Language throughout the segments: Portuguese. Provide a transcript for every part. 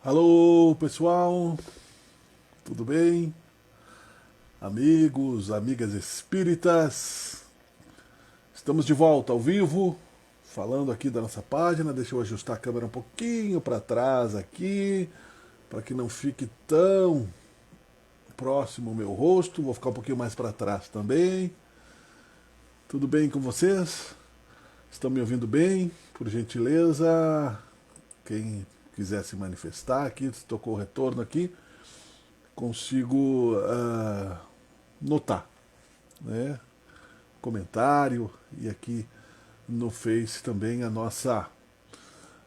Alô, pessoal, tudo bem? Amigos, amigas espíritas, estamos de volta ao vivo, falando aqui da nossa página. Deixa eu ajustar a câmera um pouquinho para trás aqui, para que não fique tão próximo ao meu rosto. Vou ficar um pouquinho mais para trás também. Tudo bem com vocês? Estão me ouvindo bem? Por gentileza, quem quiser se manifestar aqui, tocou o retorno aqui, consigo notar, né? Comentário e aqui no Face também a nossa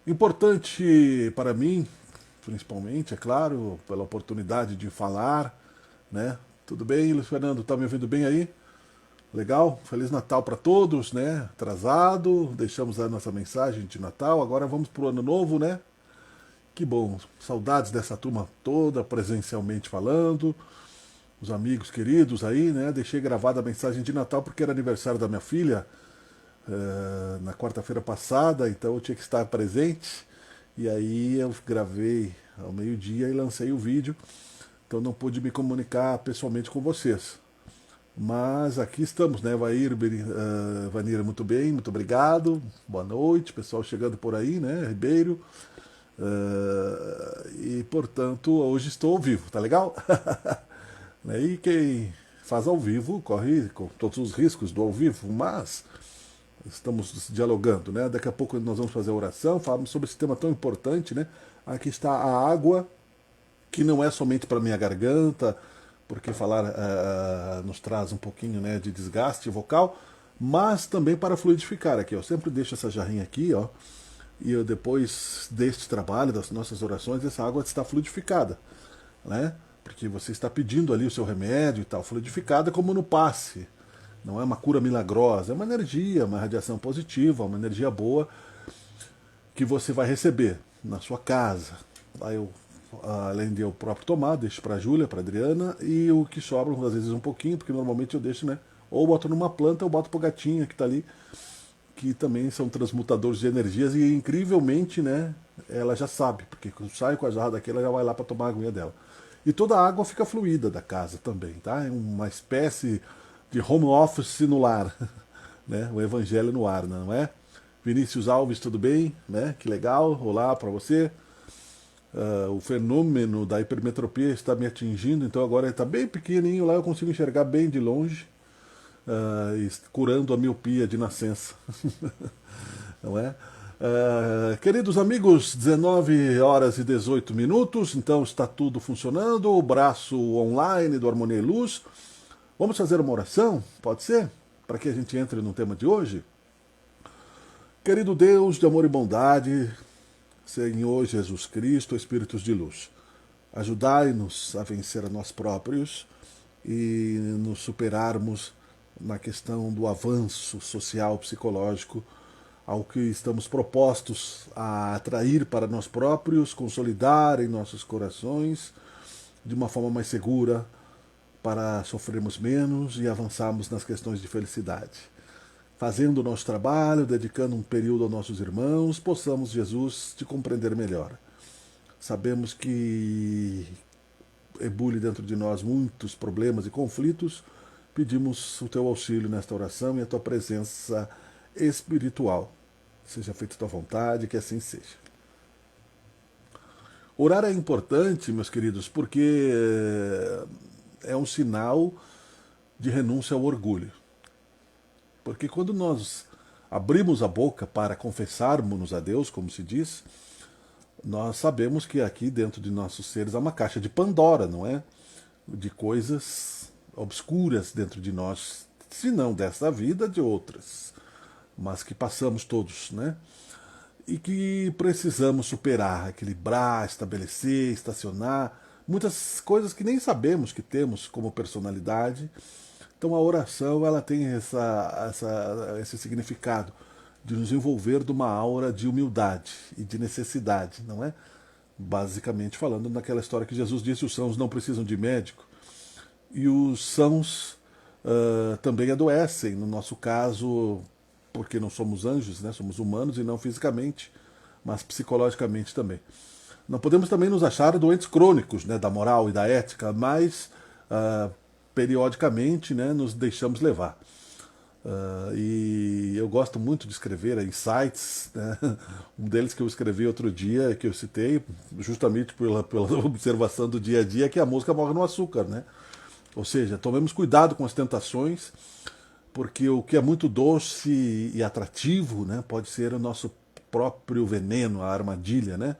importante para mim, principalmente, é claro, pela oportunidade de falar, né? Tudo bem, Luiz Fernando, tá me ouvindo bem aí? Legal? Feliz Natal para todos, né? Atrasado, deixamos a nossa mensagem de Natal, agora vamos pro ano novo, né? Que bom, saudades dessa turma toda, presencialmente falando, os amigos queridos aí, né? Deixei gravada a mensagem de Natal porque era aniversário da minha filha na quarta-feira passada, então eu tinha que estar presente. E aí eu gravei ao meio-dia e lancei o vídeo, então não pude me comunicar pessoalmente com vocês. Mas aqui estamos, né, Vanira, muito bem, muito obrigado. Boa noite, pessoal chegando por aí, né, Ribeiro. E portanto, hoje estou ao vivo, tá legal? E quem faz ao vivo corre com todos os riscos do ao vivo, mas estamos dialogando, né? Daqui a pouco nós vamos fazer a oração, falamos sobre esse tema tão importante, né? Aqui está a água, que não é somente para minha garganta, porque falar nos traz um pouquinho, né, de desgaste vocal, mas também para fluidificar aqui. Eu sempre deixo essa jarrinha aqui, ó, e eu, depois deste trabalho, das nossas orações, essa água está fluidificada, né? Porque você está pedindo ali o seu remédio e tal, fluidificada como no passe. Não é uma cura milagrosa, é uma energia, uma radiação positiva, uma energia boa que você vai receber na sua casa. Aí eu, além de eu próprio tomar, deixo para a Júlia, para a Adriana, e o que sobra, às vezes um pouquinho, porque normalmente eu deixo, né? Ou boto numa planta ou boto pro gatinho que está ali, que também são transmutadores de energias, e incrivelmente, né, ela já sabe, porque quando sai com a jarra daqui, ela já vai lá para tomar a aguinha dela. E toda a água fica fluida da casa também, tá? É uma espécie de home office no lar, né? O evangelho no ar, não é? Vinícius Alves, tudo bem? Né? Que legal, olá para você. O fenômeno da hipermetropia está me atingindo, então agora ele está bem pequenininho lá, eu consigo enxergar bem de longe, curando a miopia de nascença. Não é? Queridos amigos, 19 horas e 18 minutos, então está tudo funcionando, o braço online do Harmonia e Luz. Vamos fazer uma oração? Pode ser? Para que a gente entre no tema de hoje? Querido Deus de amor e bondade, Senhor Jesus Cristo, Espíritos de luz, ajudai-nos a vencer a nós próprios e nos superarmos na questão do avanço social, psicológico, ao que estamos propostos a atrair para nós próprios, consolidar em nossos corações de uma forma mais segura, para sofrermos menos e avançarmos nas questões de felicidade. Fazendo o nosso trabalho, dedicando um período aos nossos irmãos, possamos, Jesus, te compreender melhor. Sabemos que ebule dentro de nós muitos problemas e conflitos, pedimos o teu auxílio nesta oração e a tua presença espiritual. Seja feita a tua vontade, que assim seja. Orar é importante, meus queridos, porque é um sinal de renúncia ao orgulho. Porque quando nós abrimos a boca para confessarmos a Deus, como se diz, nós sabemos que aqui dentro de nossos seres há uma caixa de Pandora, não é? De coisas obscuras dentro de nós, se não dessa vida, de outras, mas que passamos todos, né? E que precisamos superar, equilibrar, estabelecer, estacionar, muitas coisas que nem sabemos que temos como personalidade. Então a oração ela tem esse significado de nos envolver de uma aura de humildade e de necessidade, não é? Basicamente falando naquela história que Jesus disse, os sãos não precisam de médico e os sãos também adoecem, no nosso caso, porque não somos anjos, né? Somos humanos e não fisicamente, mas psicologicamente também. Não podemos também nos achar doentes crônicos, né, da moral e da ética, mas periodicamente, né, nos deixamos levar. E eu gosto muito de escrever insights, né? Um deles que eu escrevi outro dia, que eu citei, justamente pela observação do dia a dia, que a mosca morre no açúcar, né? Ou seja, tomemos cuidado com as tentações, porque o que é muito doce e atrativo, né, pode ser o nosso próprio veneno, a armadilha, né,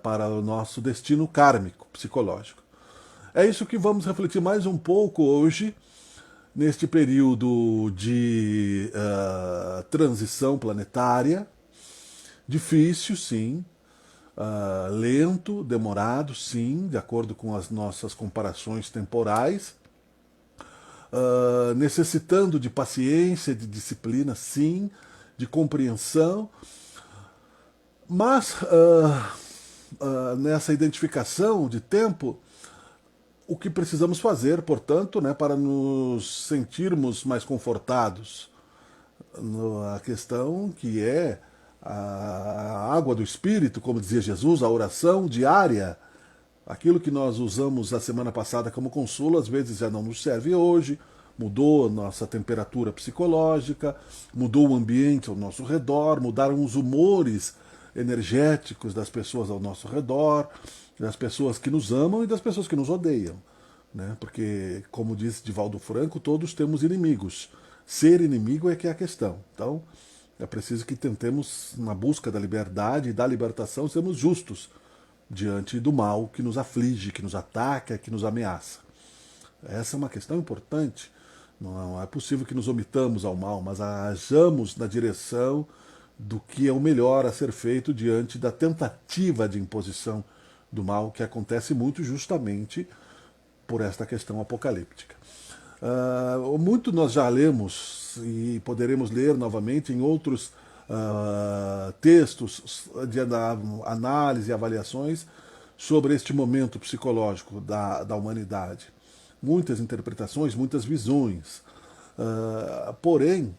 para o nosso destino kármico, psicológico. É isso que vamos refletir mais um pouco hoje, neste período de transição planetária. Difícil, sim. Lento, demorado, sim, de acordo com as nossas comparações temporais. Necessitando de paciência, de disciplina, sim, de compreensão. Mas nessa identificação de tempo, o que precisamos fazer, portanto, né, para nos sentirmos mais confortados? A questão que é a água do Espírito, como dizia Jesus, a oração diária. Aquilo que nós usamos a semana passada como consolo, às vezes já não nos serve hoje, mudou nossa temperatura psicológica, mudou o ambiente ao nosso redor, mudaram os humores energéticos das pessoas ao nosso redor, das pessoas que nos amam e das pessoas que nos odeiam. Né? Porque, como disse Divaldo Franco, todos temos inimigos. Ser inimigo é que é a questão. Então, é preciso que tentemos, na busca da liberdade e da libertação, sermos justos diante do mal que nos aflige, que nos ataca, que nos ameaça. Essa é uma questão importante. Não é possível que nos omitamos ao mal, mas hajamos na direção do que é o melhor a ser feito diante da tentativa de imposição do mal, que acontece muito justamente por esta questão apocalíptica. Muito nós já lemos e poderemos ler novamente em outros textos de análise e avaliações sobre este momento psicológico da humanidade. Muitas interpretações, muitas visões. Porém,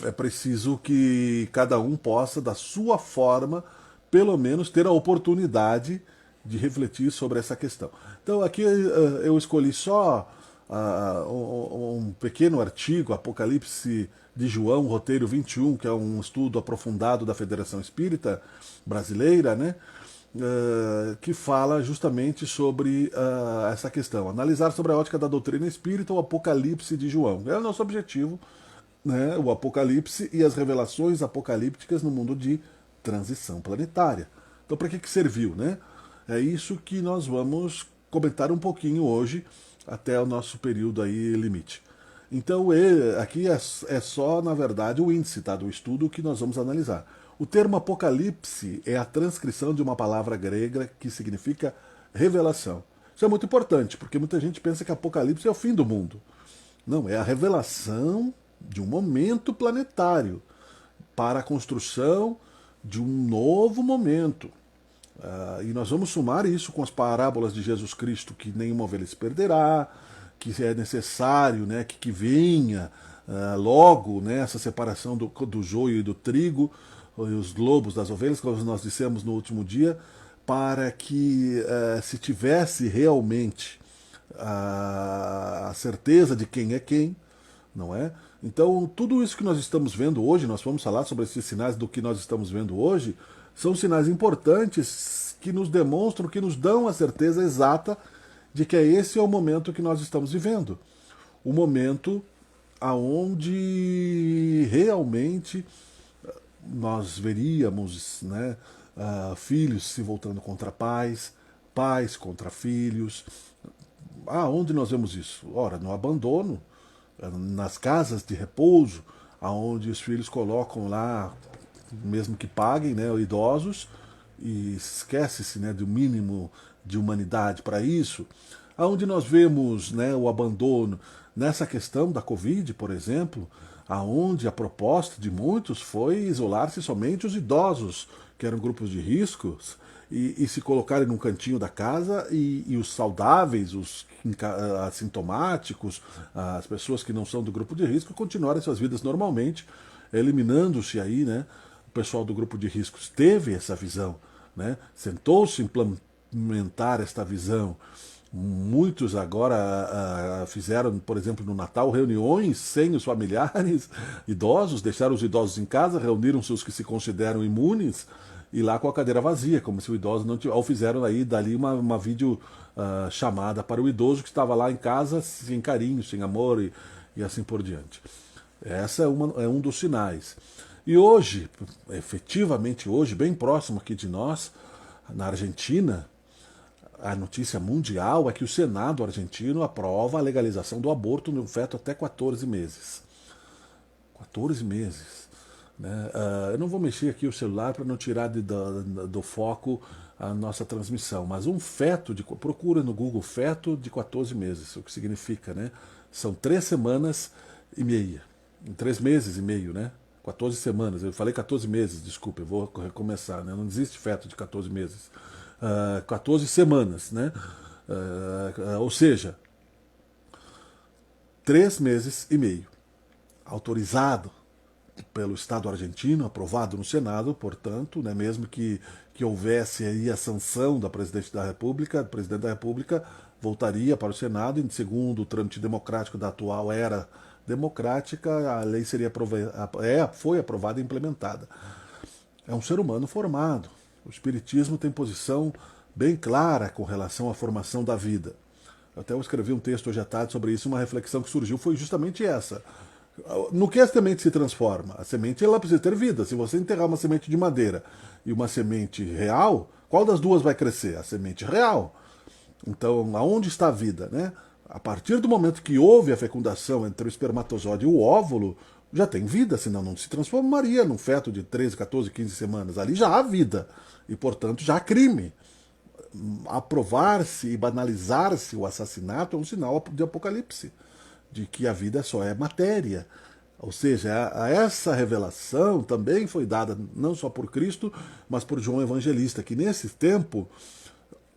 é preciso que cada um possa, da sua forma, pelo menos ter a oportunidade de refletir sobre essa questão. Então aqui eu escolhi só um pequeno artigo, Apocalipse de João, roteiro 21, que é um estudo aprofundado da Federação Espírita Brasileira, né, que fala justamente sobre essa questão. Analisar sobre a ótica da doutrina espírita o Apocalipse de João. É o nosso objetivo, né, o Apocalipse e as revelações apocalípticas no mundo de transição planetária. Então, para que serviu, né? É isso que nós vamos comentar um pouquinho hoje, até o nosso período aí limite. Então, aqui é só, na verdade, o índice, tá, do estudo que nós vamos analisar. O termo Apocalipse é a transcrição de uma palavra grega que significa revelação. Isso é muito importante, porque muita gente pensa que Apocalipse é o fim do mundo. Não, é a revelação de um momento planetário para a construção de um novo momento. E nós vamos somar isso com as parábolas de Jesus Cristo, que nenhuma ovelha se perderá, que é necessário, né, que venha logo, né, essa separação do joio e do trigo, e os lobos das ovelhas, como nós dissemos no último dia, para que se tivesse realmente a certeza de quem é quem, não é? Então, tudo isso que nós estamos vendo hoje, nós vamos falar sobre esses sinais do que nós estamos vendo hoje, são sinais importantes que nos demonstram, que nos dão a certeza exata de que esse é o momento que nós estamos vivendo. O momento aonde realmente nós veríamos, né, filhos se voltando contra pais, pais contra filhos. Onde nós vemos isso? Ora, no abandono, nas casas de repouso, aonde os filhos colocam lá, mesmo que paguem, né, idosos, e esquece-se, né, do mínimo de humanidade para isso. Aonde nós vemos, né, o abandono nessa questão da Covid, por exemplo, aonde a proposta de muitos foi isolar-se somente os idosos, que eram grupos de riscos, e se colocarem num cantinho da casa, e os saudáveis, os assintomáticos, as pessoas que não são do grupo de risco, continuarem suas vidas normalmente, eliminando-se aí, né? O pessoal do grupo de riscos teve essa visão, né? Sentou-se implementar esta visão. Muitos agora fizeram, por exemplo, no Natal, reuniões sem os familiares idosos, deixaram os idosos em casa, reuniram-se os que se consideram imunes e lá com a cadeira vazia, como se o idoso não tivesse. Ou fizeram aí dali uma vídeo chamada para o idoso que estava lá em casa sem carinho, sem amor e assim por diante. Essa é um dos sinais. E hoje, efetivamente hoje, bem próximo aqui de nós, na Argentina, a notícia mundial é que o Senado argentino aprova a legalização do aborto no feto até 14 meses. 14 meses. Né? Eu não vou mexer aqui o celular para não tirar do foco a nossa transmissão, mas um feto, procura no Google feto de 14 meses, o que significa, né? São 3 semanas e meia. 3 meses e meio, né? 14 semanas. Eu falei 14 meses, desculpa, eu vou recomeçar, né? Não existe feto de 14 meses. 14 semanas, né? Ou seja, 3 meses e meio. Autorizado pelo Estado argentino, aprovado no Senado, portanto, né, mesmo que houvesse aí a sanção da presidente da República, o presidente da República voltaria para o Senado e, segundo o trâmite democrático da atual era democrática, a lei foi aprovada e implementada. É um ser humano formado. O Espiritismo tem posição bem clara com relação à formação da vida. Até eu escrevi um texto hoje à tarde sobre isso, uma reflexão que surgiu foi justamente essa. No que a semente se transforma? A semente ela precisa ter vida. Se você enterrar uma semente de madeira e uma semente real, qual das duas vai crescer? A semente real. Então, aonde está a vida, né? A partir do momento que houve a fecundação entre o espermatozoide e o óvulo, já tem vida, senão não se transformaria num feto de 13, 14, 15 semanas. Ali já há vida e, portanto, já há crime. Aprovar-se e banalizar-se o assassinato é um sinal de Apocalipse, de que a vida só é matéria. Ou seja, essa revelação também foi dada não só por Cristo, mas por João Evangelista, que nesse tempo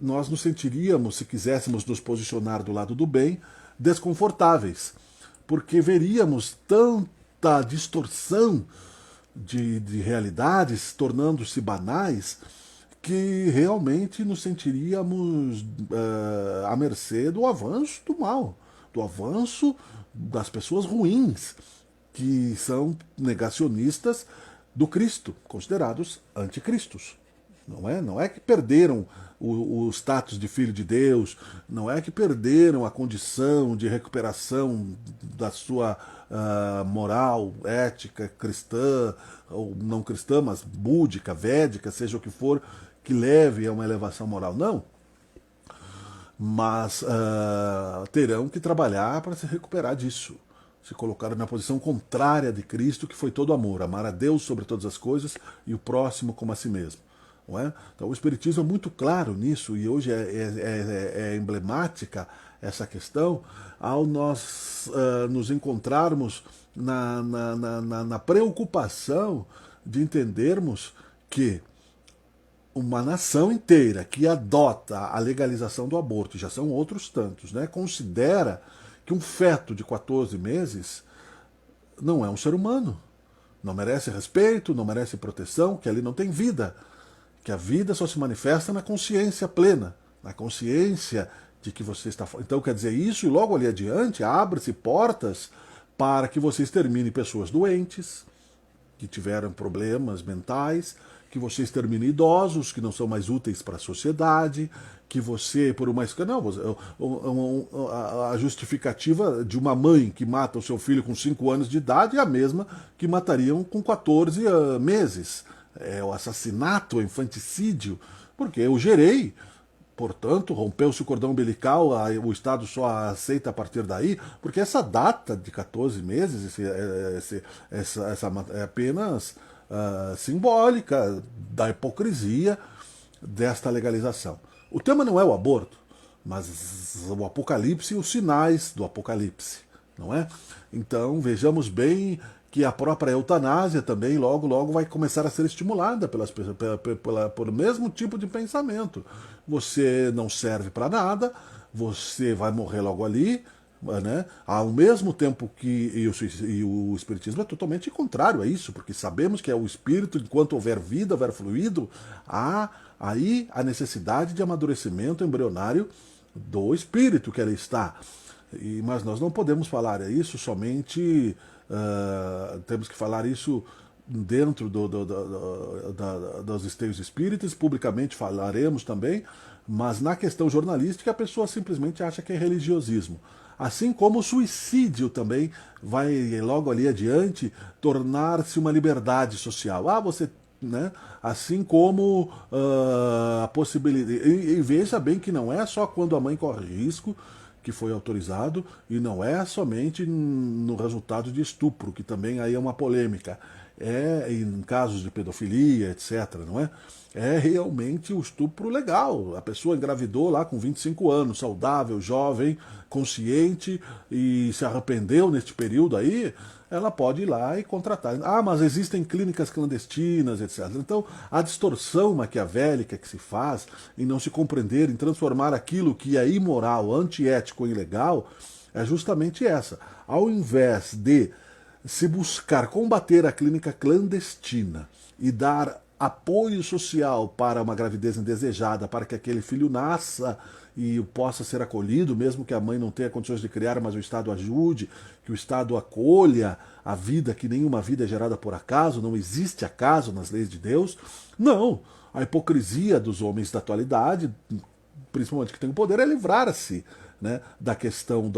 nós nos sentiríamos, se quiséssemos nos posicionar do lado do bem, desconfortáveis, porque veríamos tanta distorção de realidades tornando-se banais, que realmente nos sentiríamos à mercê do avanço do mal, do avanço das pessoas ruins, que são negacionistas do Cristo, considerados anticristos. Não é que perderam o status de filho de Deus, não é que perderam a condição de recuperação da sua moral, ética, cristã, ou não cristã, mas búdica, védica, seja o que for, que leve a uma elevação moral. Não. Mas terão que trabalhar para se recuperar disso. Se colocaram na posição contrária de Cristo, que foi todo amor, amar a Deus sobre todas as coisas e o próximo como a si mesmo. Não é? Então o Espiritismo é muito claro nisso, e hoje é emblemática essa questão ao nós nos encontrarmos na preocupação de entendermos que uma nação inteira que adota a legalização do aborto, e já são outros tantos, né, considera que um feto de 14 meses não é um ser humano, não merece respeito, não merece proteção, que ali não tem vida, que a vida só se manifesta na consciência plena, na consciência de que você está... Então quer dizer isso, e logo ali adiante abre-se portas para que você extermine pessoas doentes, que tiveram problemas mentais, que você extermine idosos, que não são mais úteis para a sociedade, que você, por uma... Não, a justificativa de uma mãe que mata o seu filho com 5 anos de idade é a mesma que matariam com 14 meses. É o assassinato, o infanticídio, porque eu gerei, portanto, rompeu-se o cordão umbilical, o Estado só aceita a partir daí, porque essa data de 14 meses essa é apenas simbólica da hipocrisia desta legalização. O tema não é o aborto, mas o Apocalipse e os sinais do Apocalipse, não é? Então vejamos bem que a própria eutanásia também logo vai começar a ser estimulada pelo mesmo tipo de pensamento. Você não serve para nada, você vai morrer logo ali, né? Ao mesmo tempo que e o Espiritismo é totalmente contrário a isso, porque sabemos que é o Espírito, enquanto houver vida, houver fluido, há aí a necessidade de amadurecimento embrionário do Espírito que ali está. Mas nós não podemos falar isso somente, temos que falar isso dentro dos esteios espíritas, publicamente falaremos também, mas na questão jornalística a pessoa simplesmente acha que é religiosismo. Assim como o suicídio também vai logo ali adiante tornar-se uma liberdade social. Você, né? Assim como a possibilidade. E veja bem que não é só quando a mãe corre risco que foi autorizado, e não é somente no resultado de estupro, que também aí é uma polêmica. É em casos de pedofilia, etc., não é? É realmente o estupro legal. A pessoa engravidou lá com 25 anos, saudável, jovem, consciente, e se arrependeu neste período aí, ela pode ir lá e contratar. Mas existem clínicas clandestinas, etc. Então, a distorção maquiavélica que se faz em não se compreender, em transformar aquilo que é imoral, antiético e ilegal, é justamente essa. Ao invés de se buscar combater a clínica clandestina e dar apoio social para uma gravidez indesejada, para que aquele filho nasça e possa ser acolhido, mesmo que a mãe não tenha condições de criar, mas o Estado ajude, que o Estado acolha a vida, que nenhuma vida é gerada por acaso, não existe acaso nas leis de Deus. Não, a hipocrisia dos homens da atualidade, principalmente que têm o poder, é livrar-se, né, da questão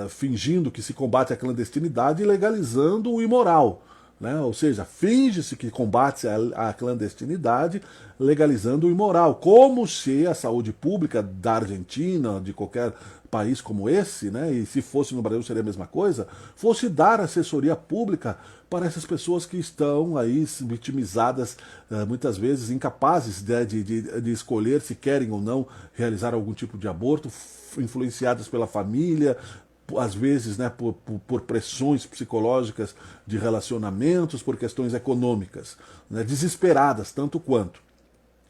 fingindo que se combate a clandestinidade e legalizando o imoral. Né? Ou seja, finge-se que combate a clandestinidade legalizando o imoral, como se a saúde pública da Argentina, de qualquer país como esse, né, e se fosse no Brasil seria a mesma coisa, fosse dar assessoria pública para essas pessoas que estão aí vitimizadas, muitas vezes incapazes de escolher se querem ou não realizar algum tipo de aborto, influenciadas pela família, às vezes, né, por pressões psicológicas de relacionamentos, por questões econômicas, né, desesperadas tanto quanto.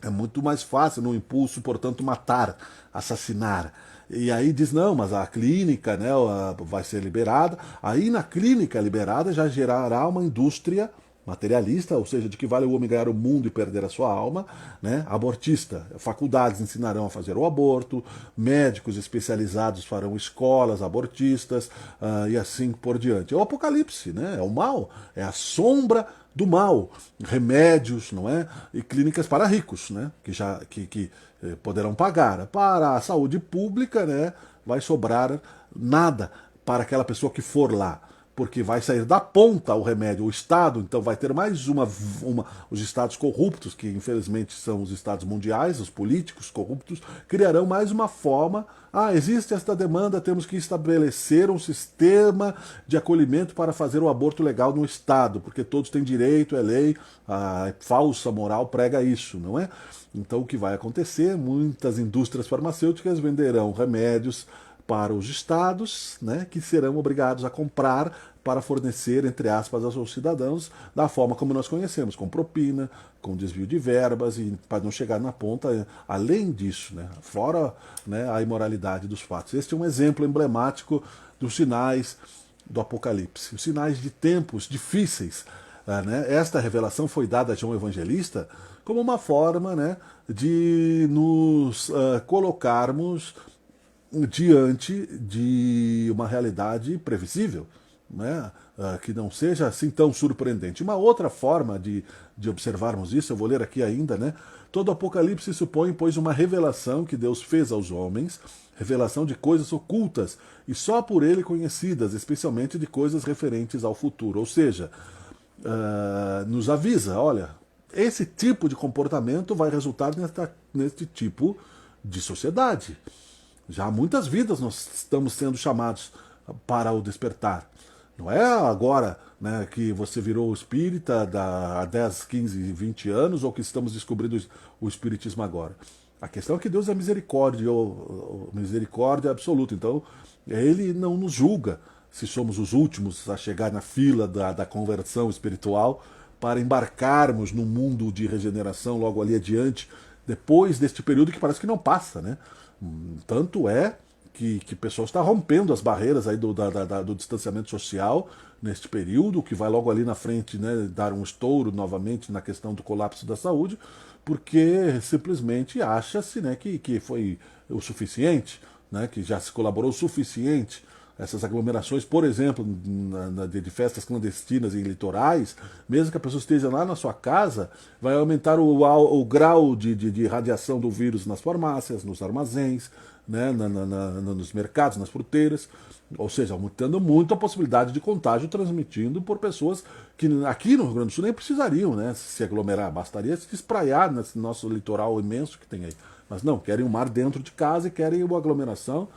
É muito mais fácil, no impulso, portanto, matar, assassinar. E aí diz, não, mas a clínica, né, vai ser liberada. Aí na clínica liberada já gerará uma indústria materialista, ou seja, de que vale o homem ganhar o mundo e perder a sua alma, né? Abortista. Faculdades ensinarão a fazer o aborto, médicos especializados farão escolas abortistas, e assim por diante. É o apocalipse, né? É o mal, é a sombra do mal, remédios, não é? E clínicas para ricos, né? Que poderão pagar. Para a saúde pública, né? Vai sobrar nada para aquela pessoa que for lá, porque vai sair da ponta o remédio. O Estado, então, vai ter mais os Estados corruptos, que infelizmente são os Estados mundiais, os políticos corruptos, criarão mais uma forma. Existe esta demanda, temos que estabelecer um sistema de acolhimento para fazer o aborto legal no Estado, porque todos têm direito, é lei, a falsa moral prega isso, não é? Então, o que vai acontecer? Muitas indústrias farmacêuticas venderão remédios para os estados, né, que serão obrigados a comprar para fornecer, entre aspas, aos cidadãos da forma como nós conhecemos, com propina, com desvio de verbas, e para não chegar na ponta, além disso, né, fora, né, a imoralidade dos fatos. Este é um exemplo emblemático dos sinais do Apocalipse, os sinais de tempos difíceis. Né? Esta revelação foi dada a João Evangelista como uma forma, né, de nos colocarmos diante de uma realidade previsível, né? Que não seja assim tão surpreendente. Uma outra forma de observarmos isso, eu vou ler aqui ainda, né? Todo Apocalipse supõe, pois, uma revelação que Deus fez aos homens, revelação de coisas ocultas e só por ele conhecidas, especialmente de coisas referentes ao futuro. Ou seja, nos avisa, olha, esse tipo de comportamento vai resultar neste tipo de sociedade. Já há muitas vidas nós estamos sendo chamados para o despertar. Não é agora, né, que você virou espírita há 10, 15, 20 anos ou que estamos descobrindo o espiritismo agora. A questão é que Deus é misericórdia absoluta. Então, Ele não nos julga se somos os últimos a chegar na fila da conversão espiritual para embarcarmos no mundo de regeneração logo ali adiante, depois deste período que parece que não passa, né? Tanto é que o pessoal está rompendo as barreiras aí do distanciamento social neste período, que vai logo ali na frente, né, dar um estouro novamente na questão do colapso da saúde, porque simplesmente acha-se, né, que foi o suficiente, né, que já se colaborou o suficiente. Essas aglomerações, por exemplo, de festas clandestinas em litorais, mesmo que a pessoa esteja lá na sua casa, vai aumentar o grau de radiação do vírus nas farmácias, nos armazéns, né, nos mercados, nas fruteiras, ou seja, aumentando muito a possibilidade de contágio transmitindo por pessoas que aqui no Rio Grande do Sul nem precisariam, né, se aglomerar, bastaria se espraiar nesse nosso litoral imenso que tem aí. Mas não, querem o mar dentro de casa e querem uma aglomeração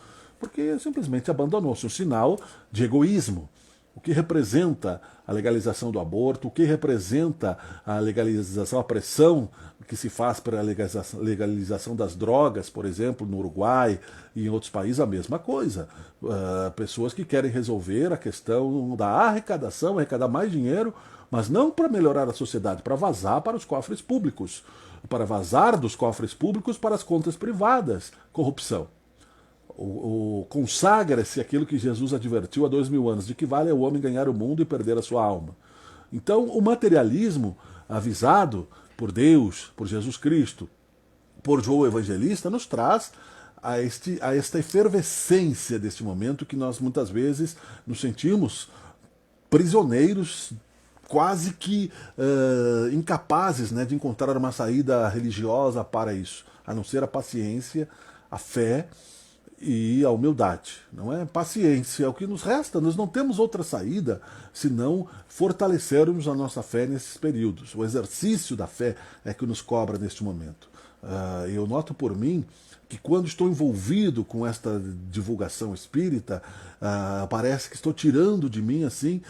porque simplesmente abandonou-se um sinal de egoísmo. O que representa a legalização do aborto, o que representa a legalização, a pressão que se faz para a legalização das drogas, por exemplo, no Uruguai e em outros países, a mesma coisa. Pessoas que querem resolver a questão da arrecadação, arrecadar mais dinheiro, mas não para melhorar a sociedade, para vazar para os cofres públicos, para vazar dos cofres públicos para as contas privadas. Corrupção. Consagra-se aquilo que Jesus advertiu há 2000 anos, de que vale o homem ganhar o mundo e perder a sua alma. Então, o materialismo avisado por Deus, por Jesus Cristo, por João Evangelista, nos traz a esta efervescência deste momento que nós muitas vezes nos sentimos prisioneiros, quase que incapazes, né, de encontrar uma saída religiosa para isso, a não ser a paciência, a fé e a humildade. Não é? Paciência é o que nos resta. Nós não temos outra saída senão fortalecermos a nossa fé nesses períodos. O exercício da fé é que nos cobra neste momento. Eu noto por mim que quando estou envolvido com esta divulgação espírita, parece que estou tirando de mim assim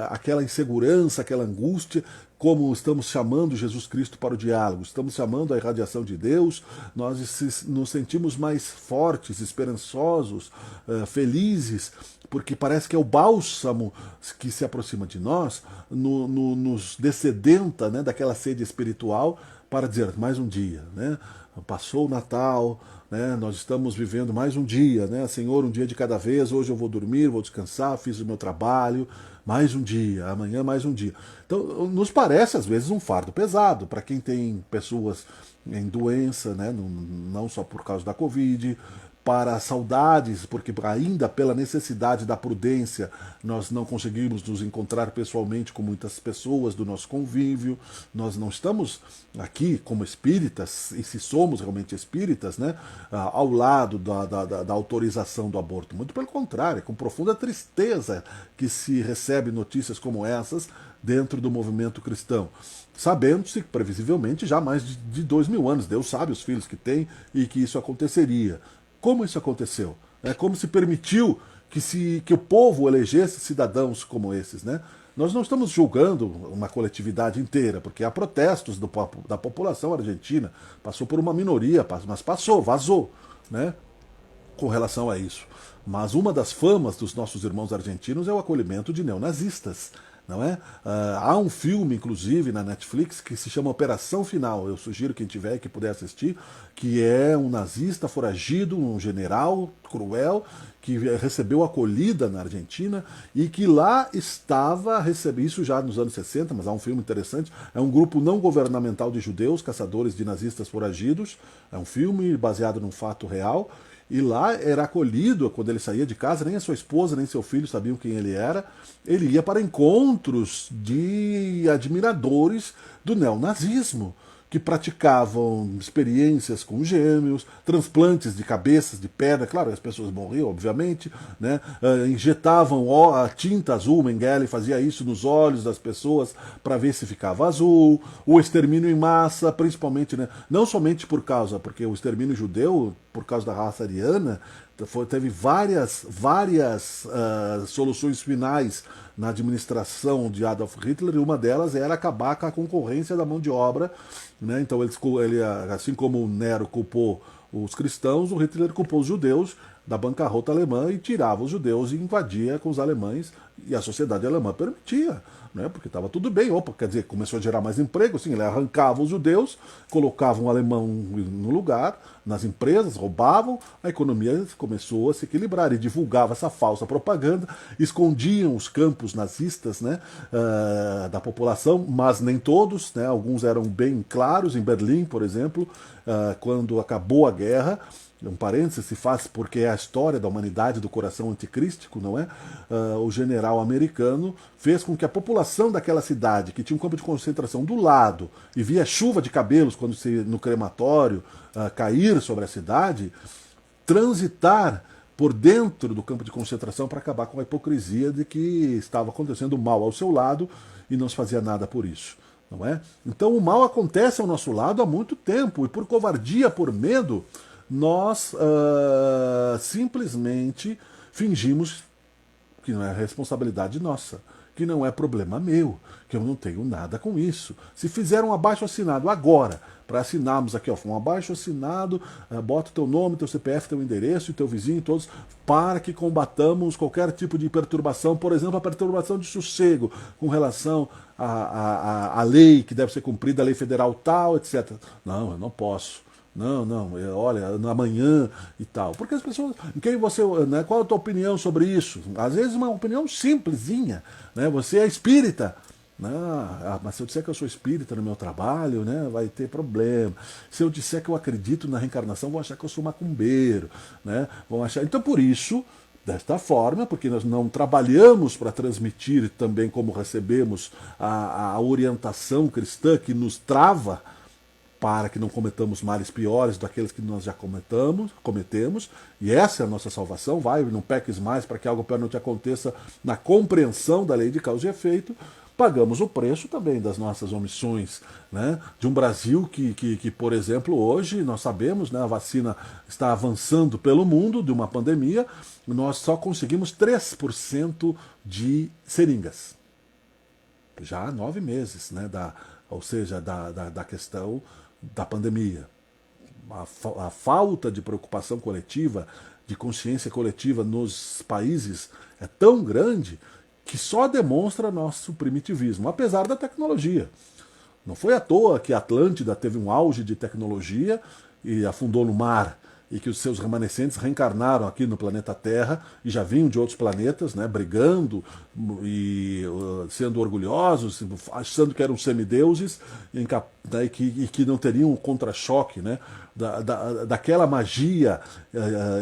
aquela insegurança, aquela angústia, como estamos chamando Jesus Cristo para o diálogo, estamos chamando a irradiação de Deus, nós nos sentimos mais fortes, esperançosos, felizes, porque parece que é o bálsamo que se aproxima de nós, nos dessedenta, né, daquela sede espiritual para dizer mais um dia, né? Passou o Natal, né? Nós estamos vivendo mais um dia, né? Senhor, um dia de cada vez, hoje eu vou dormir, vou descansar, fiz o meu trabalho, mais um dia, amanhã mais um dia. Então, nos parece às vezes um fardo pesado para quem tem pessoas em doença, né? Não só por causa da Covid, para saudades, porque ainda pela necessidade da prudência nós não conseguimos nos encontrar pessoalmente com muitas pessoas do nosso convívio, nós não estamos aqui como espíritas, e se somos realmente espíritas, né, ao lado da autorização do aborto, muito pelo contrário, é com profunda tristeza que se recebe notícias como essas dentro do movimento cristão, sabendo-se que previsivelmente já há mais de 2000 anos, Deus sabe os filhos que tem e que isso aconteceria. Como isso aconteceu? Como se permitiu que o povo elegesse cidadãos como esses, né? Nós não estamos julgando uma coletividade inteira, porque há protestos da população argentina, passou por uma minoria, mas passou, vazou, né? Com relação a isso. Mas uma das famas dos nossos irmãos argentinos é o acolhimento de neonazistas. Não é? Há um filme, inclusive, na Netflix que se chama Operação Final. Eu sugiro quem tiver e que puder assistir, que é um nazista foragido, um general cruel, que recebeu acolhida na Argentina e que lá estava recebendo, isso já nos anos 60, mas há um filme interessante, é um grupo não governamental de judeus, caçadores de nazistas foragidos, é um filme baseado num fato real, e lá era acolhido, quando ele saía de casa, nem a sua esposa, nem seu filho sabiam quem ele era. Ele ia para encontros de admiradores do neonazismo, que praticavam experiências com gêmeos, transplantes de cabeças, de pedra, claro, as pessoas morriam, obviamente, né? Injetavam tinta azul, Mengele fazia isso nos olhos das pessoas para ver se ficava azul, o extermínio em massa, principalmente, né? Não somente porque o extermínio judeu, por causa da raça ariana, teve várias soluções finais na administração de Adolf Hitler, e uma delas era acabar com a concorrência da mão de obra, né? Então ele, assim como o Nero culpou os cristãos, o Hitler culpou os judeus, da bancarrota alemã e tirava os judeus e invadia com os alemães, e a sociedade alemã permitia, né, porque estava tudo bem. Opa, quer dizer, começou a gerar mais emprego, sim, ele arrancava os judeus, colocava um alemão no lugar, nas empresas, roubavam, a economia começou a se equilibrar e divulgava essa falsa propaganda, escondiam os campos nazistas, né, da população, mas nem todos, né, alguns eram bem claros. Em Berlim, por exemplo, quando acabou a guerra, um parênteses se faz porque é a história da humanidade do coração anticrístico, não é? O general americano fez com que a população daquela cidade, que tinha um campo de concentração do lado e via chuva de cabelos quando no crematório cair sobre a cidade, transitar por dentro do campo de concentração para acabar com a hipocrisia de que estava acontecendo mal ao seu lado e não se fazia nada por isso. Não é? Então o mal acontece ao nosso lado há muito tempo, e por covardia, por medo, nós simplesmente fingimos que não é responsabilidade nossa, que não é problema meu, que eu não tenho nada com isso. Se fizer um abaixo-assinado agora, para assinarmos aqui, ó, um abaixo-assinado, bota o teu nome, teu CPF, teu endereço e teu vizinho, todos, para que combatamos qualquer tipo de perturbação, por exemplo, a perturbação de sossego com relação à lei que deve ser cumprida, a lei federal tal, etc. Não, eu não posso. Não, olha, amanhã e tal. Porque as pessoas. Quem você, né, qual a tua opinião sobre isso? Às vezes uma opinião simplesinha. Né, você é espírita. Mas se eu disser que eu sou espírita no meu trabalho, né, vai ter problema. Se eu disser que eu acredito na reencarnação, vão achar que eu sou macumbeiro. Né, vão achar. Então, por isso, desta forma, porque nós não trabalhamos para transmitir também como recebemos a orientação cristã que nos trava para que não cometamos males piores daqueles que nós já cometemos, e essa é a nossa salvação. Vai, não peques mais para que algo pior não te aconteça, na compreensão da lei de causa e efeito. Pagamos o preço também das nossas omissões, né? De um Brasil que, por exemplo, hoje nós sabemos, né, a vacina está avançando pelo mundo de uma pandemia, nós só conseguimos 3% de seringas. Já há 9 meses, né, ou seja, da questão da pandemia. A falta de preocupação coletiva, de consciência coletiva nos países é tão grande que só demonstra nosso primitivismo, apesar da tecnologia. Não foi à toa que a Atlântida teve um auge de tecnologia e afundou no mar, e que os seus remanescentes reencarnaram aqui no planeta Terra e já vinham de outros planetas, né, brigando e sendo orgulhosos, achando que eram semideuses, e que não teriam um contra-choque, né, daquela magia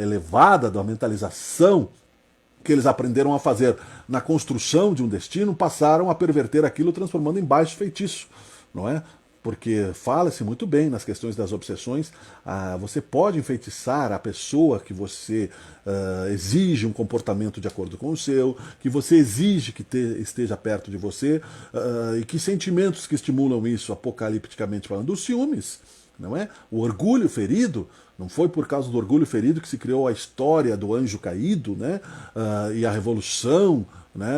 elevada da mentalização que eles aprenderam a fazer na construção de um destino, passaram a perverter aquilo, transformando em baixo feitiço, não é? Porque fala-se muito bem nas questões das obsessões, você pode enfeitiçar a pessoa que você exige um comportamento de acordo com o seu, que você exige que esteja perto de você, e que sentimentos que estimulam isso, apocalipticamente falando, os ciúmes, não é? O orgulho ferido. Não foi por causa do orgulho ferido que se criou a história do anjo caído, né? E a revolução, né,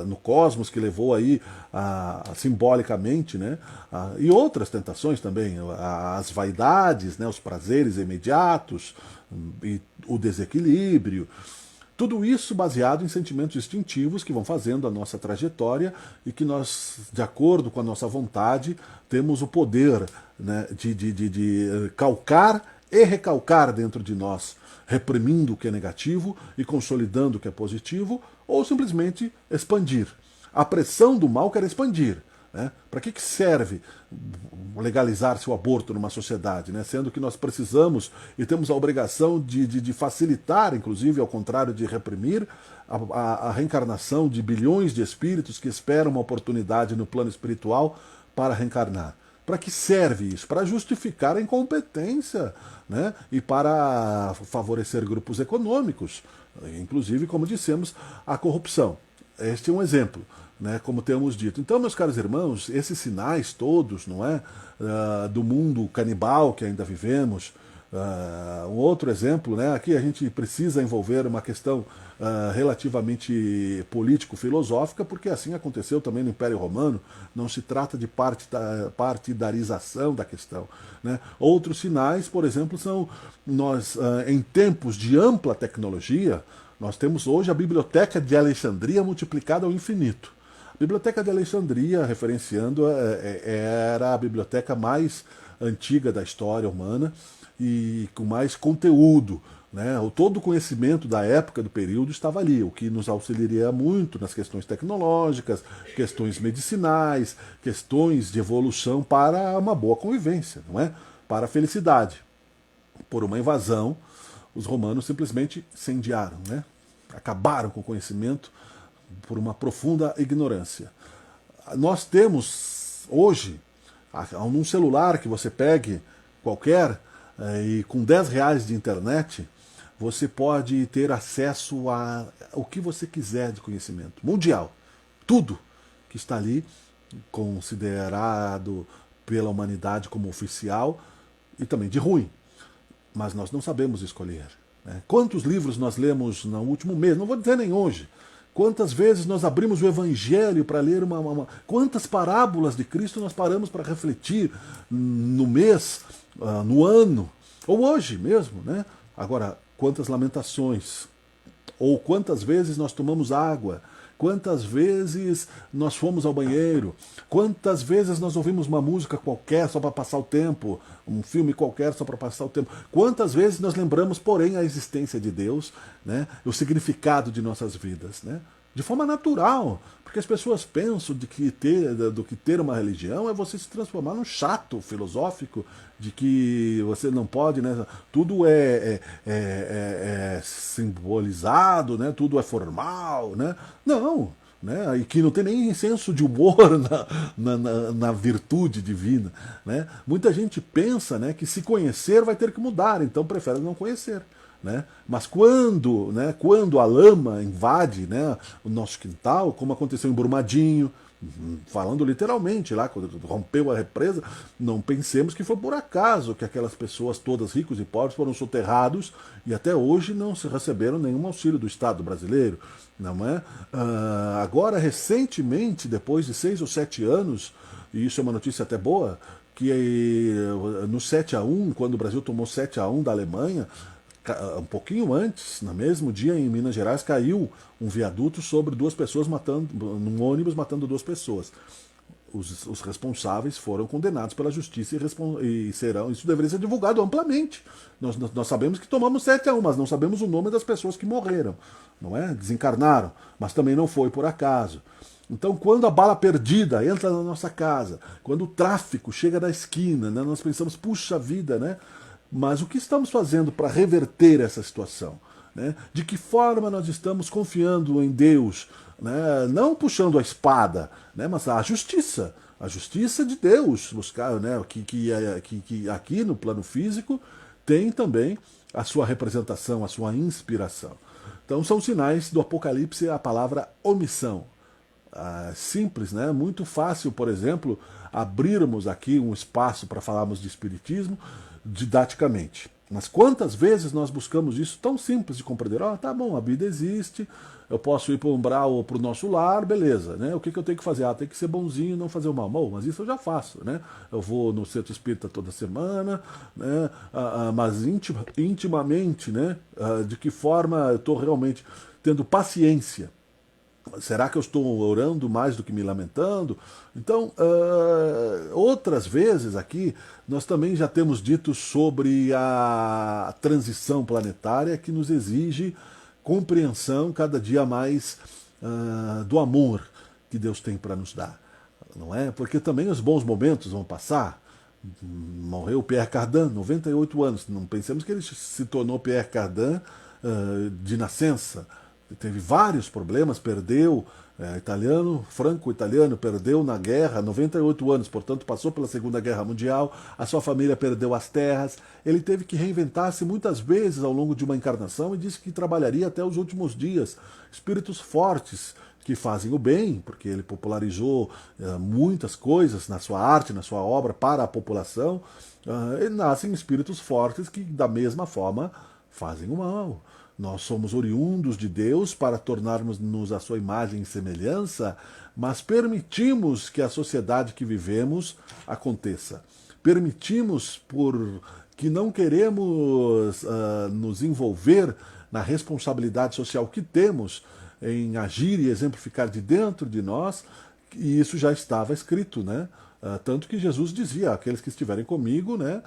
no cosmos, que levou aí simbolicamente, né, e outras tentações também, as vaidades, né, os prazeres imediatos e o desequilíbrio. Tudo isso baseado em sentimentos instintivos que vão fazendo a nossa trajetória e que nós, de acordo com a nossa vontade, temos o poder, né, de calcar e recalcar dentro de nós, reprimindo o que é negativo e consolidando o que é positivo, ou simplesmente expandir. A pressão do mal quer expandir. Né? Para que serve legalizar-se o aborto numa sociedade, né? Sendo que nós precisamos e temos a obrigação de facilitar, inclusive, ao contrário de reprimir, a reencarnação de bilhões de espíritos que esperam uma oportunidade no plano espiritual para reencarnar. Para que serve isso? Para justificar a incompetência, né? E para favorecer grupos econômicos, inclusive, como dissemos, a corrupção. Este é um exemplo, né, como temos dito. Então, meus caros irmãos, esses sinais todos, não é, do mundo canibal que ainda vivemos, Um outro exemplo, né, aqui a gente precisa envolver uma questão relativamente político-filosófica, porque assim aconteceu também no Império Romano, não se trata de partidarização da questão. Né? Outros sinais, por exemplo, são nós, em tempos de ampla tecnologia, nós temos hoje a Biblioteca de Alexandria multiplicada ao infinito. A Biblioteca de Alexandria, referenciando, era a biblioteca mais antiga da história humana e com mais conteúdo. Né? Todo o conhecimento da época, do período, estava ali, o que nos auxiliaria muito nas questões tecnológicas, questões medicinais, questões de evolução para uma boa convivência, não é? Para a felicidade. Por uma invasão, os romanos simplesmente incendiaram, né? Acabaram com o conhecimento por uma profunda ignorância. Nós temos hoje, num celular que você pegue qualquer, e com R$ 10 de internet, você pode ter acesso a o que você quiser de conhecimento mundial. Tudo que está ali, considerado pela humanidade como oficial e também de ruim. Mas nós não sabemos escolher. Né? Quantos livros nós lemos no último mês? Não vou dizer nem hoje. Quantas vezes nós abrimos o Evangelho para ler quantas parábolas de Cristo nós paramos para refletir no mês, no ano, ou hoje mesmo, né? Agora, quantas lamentações, ou quantas vezes nós tomamos água, quantas vezes nós fomos ao banheiro, quantas vezes nós ouvimos uma música qualquer só para passar o tempo, um filme qualquer só para passar o tempo, quantas vezes nós lembramos, porém, a existência de Deus, né, o significado de nossas vidas, né, de forma natural, porque as pessoas pensam do que ter uma religião é você se transformar num chato filosófico, de que você não pode, né, tudo é simbolizado, né, tudo é formal, né, não, né, e que não tem nem senso de humor na virtude divina. Né. Muita gente pensa, né, que se conhecer vai ter que mudar, então prefere não conhecer. Né? Mas quando a lama invade, né, o nosso quintal, como aconteceu em Brumadinho, falando literalmente lá, quando rompeu a represa, não pensemos que foi por acaso que aquelas pessoas todas, ricos e pobres, foram soterrados e até hoje não se receberam nenhum auxílio do Estado brasileiro. Não é? Agora, recentemente, depois de 6 ou 7 anos, e isso é uma notícia até boa, que no 7-1, quando o Brasil tomou 7-1 da Alemanha, um pouquinho antes, no mesmo dia, em Minas Gerais, caiu um viaduto sobre 2 pessoas num ônibus matando 2 pessoas. Os responsáveis foram condenados pela justiça e serão. Isso deveria ser divulgado amplamente. Nós sabemos que tomamos 7-1, mas não sabemos o nome das pessoas que morreram, não é? Desencarnaram, mas também não foi por acaso. Então, quando a bala perdida entra na nossa casa, quando o tráfico chega da esquina, né, nós pensamos, puxa vida, né? Mas o que estamos fazendo para reverter essa situação? Né? De que forma nós estamos confiando em Deus? Né? Não puxando a espada, né? Mas a justiça de Deus, buscar, né? que aqui no plano físico tem também a sua representação, a sua inspiração. Então são sinais do Apocalipse a palavra omissão. Simples, né? Muito fácil, por exemplo, abrirmos aqui um espaço para falarmos de espiritismo didaticamente. Mas quantas vezes nós buscamos isso tão simples de compreender? Tá bom, a vida existe, eu posso ir para o umbral ou para o nosso lar, beleza, né? O que eu tenho que fazer? Tem que ser bonzinho e não fazer o mal. Bom, mas isso eu já faço, né? Eu vou no centro espírita toda semana, né? Mas intimamente, né? De que forma eu estou realmente tendo paciência? Será que eu estou orando mais do que me lamentando? Então, outras vezes aqui, nós também já temos dito sobre a transição planetária que nos exige compreensão cada dia mais do amor que Deus tem para nos dar. Não é? Porque também os bons momentos vão passar. Morreu Pierre Cardin, 98 anos. Não pensemos que ele se tornou Pierre Cardin de nascença. Teve vários problemas, perdeu, franco-italiano, perdeu na guerra, 98 anos, portanto passou pela Segunda Guerra Mundial, a sua família perdeu as terras, ele teve que reinventar-se muitas vezes ao longo de uma encarnação e disse que trabalharia até os últimos dias. Espíritos fortes que fazem o bem, porque ele popularizou muitas coisas na sua arte, na sua obra para a população, E nascem espíritos fortes que, da mesma forma, fazem o mal. Nós somos oriundos de Deus para tornarmos-nos a sua imagem e semelhança, mas permitimos que a sociedade que vivemos aconteça. Permitimos, por que não queremos nos envolver na responsabilidade social que temos em agir e exemplificar de dentro de nós, e isso já estava escrito, né? Tanto que Jesus dizia, aqueles que estiverem comigo, né,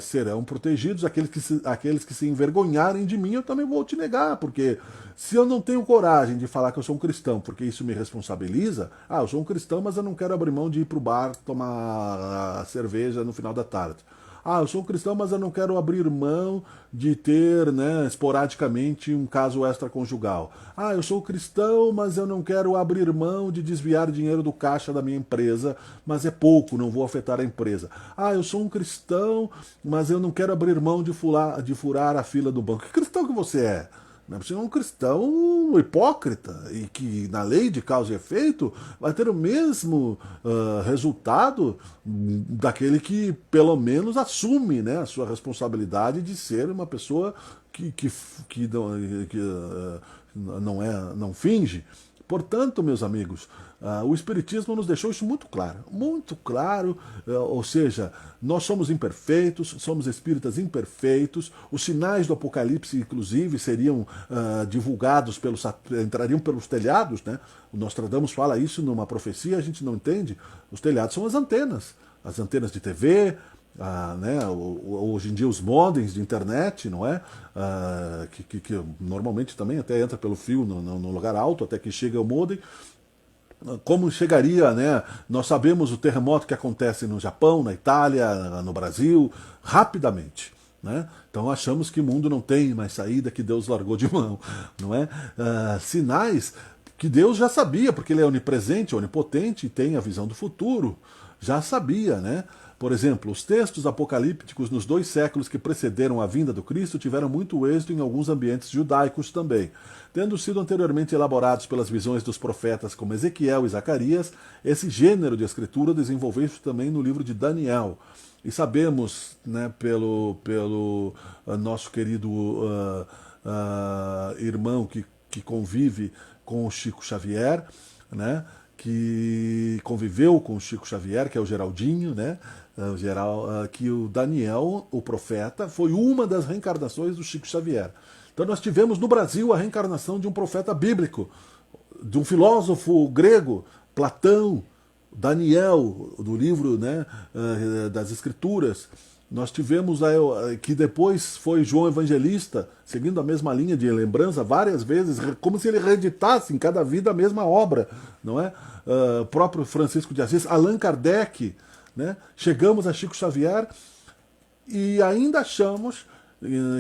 serão protegidos, aqueles que se envergonharem de mim, eu também vou te negar, porque se eu não tenho coragem de falar que eu sou um cristão, porque isso me responsabiliza, eu sou um cristão, mas eu não quero abrir mão de ir para o bar tomar cerveja no final da tarde. Eu sou um cristão, mas eu não quero abrir mão de ter, né, esporadicamente um caso extraconjugal. Eu sou cristão, mas eu não quero abrir mão de desviar dinheiro do caixa da minha empresa, mas é pouco, não vou afetar a empresa. Eu sou um cristão, mas eu não quero abrir mão de furar a fila do banco. Que cristão que você é? Você é um cristão hipócrita e que, na lei de causa e efeito, vai ter o mesmo resultado daquele que, pelo menos, assume, né, a sua responsabilidade de ser uma pessoa não finge. Portanto, meus amigos, o Espiritismo nos deixou isso muito claro, ou seja, nós somos imperfeitos, somos espíritas imperfeitos, os sinais do Apocalipse, inclusive, seriam divulgados, entrariam pelos telhados, né? O Nostradamus fala isso numa profecia, a gente não entende, os telhados são as antenas de TV, né, hoje em dia os modems de internet, não é? Que normalmente também até entra pelo fio no lugar alto, até que chega o modem. Como chegaria, né? Nós sabemos o terremoto que acontece no Japão, na Itália, no Brasil, rapidamente. Né? Então achamos que o mundo não tem mais saída, que Deus largou de mão. Não é? Sinais que Deus já sabia, porque Ele é onipresente, onipotente e tem a visão do futuro. Já sabia, né? Por exemplo, os textos apocalípticos nos 2 séculos que precederam a vinda do Cristo tiveram muito êxito em alguns ambientes judaicos também. Tendo sido anteriormente elaborados pelas visões dos profetas como Ezequiel e Zacarias, esse gênero de escritura desenvolveu-se também no livro de Daniel. E sabemos, né, pelo nosso querido irmão que convive com o Chico Xavier, né, que conviveu com o Chico Xavier, que é o Geraldinho, né? Que o Daniel, o profeta, foi uma das reencarnações do Chico Xavier. Então nós tivemos no Brasil a reencarnação de um profeta bíblico, de um filósofo grego, Platão, Daniel, do livro, né, das Escrituras. Nós tivemos que depois foi João Evangelista, seguindo a mesma linha de lembrança várias vezes, como se ele reeditasse em cada vida a mesma obra, não é? Próprio Francisco de Assis, Allan Kardec, né? Chegamos a Chico Xavier e ainda achamos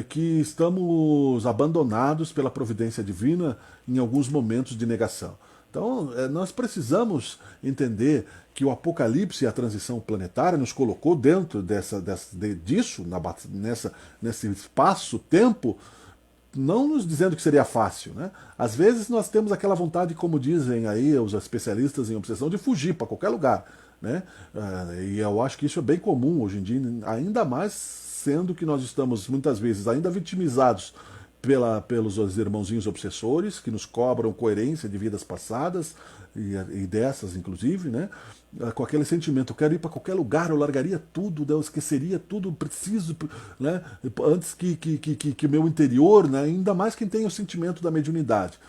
que estamos abandonados pela providência divina em alguns momentos de negação. Então, nós precisamos entender que o Apocalipse e a transição planetária nos colocou dentro disso, nesse espaço-tempo, não nos dizendo que seria fácil, né? Às vezes nós temos aquela vontade, como dizem aí os especialistas em obsessão, de fugir para qualquer lugar, né? E eu acho que isso é bem comum hoje em dia, ainda mais sendo que nós estamos muitas vezes ainda vitimizados pelos irmãozinhos obsessores, que nos cobram coerência de vidas passadas, e dessas inclusive, né? Com aquele sentimento, eu quero ir para qualquer lugar, eu largaria tudo, eu esqueceria tudo, preciso, né? Antes que meu interior, né? Ainda mais quem tem o sentimento da mediunidade,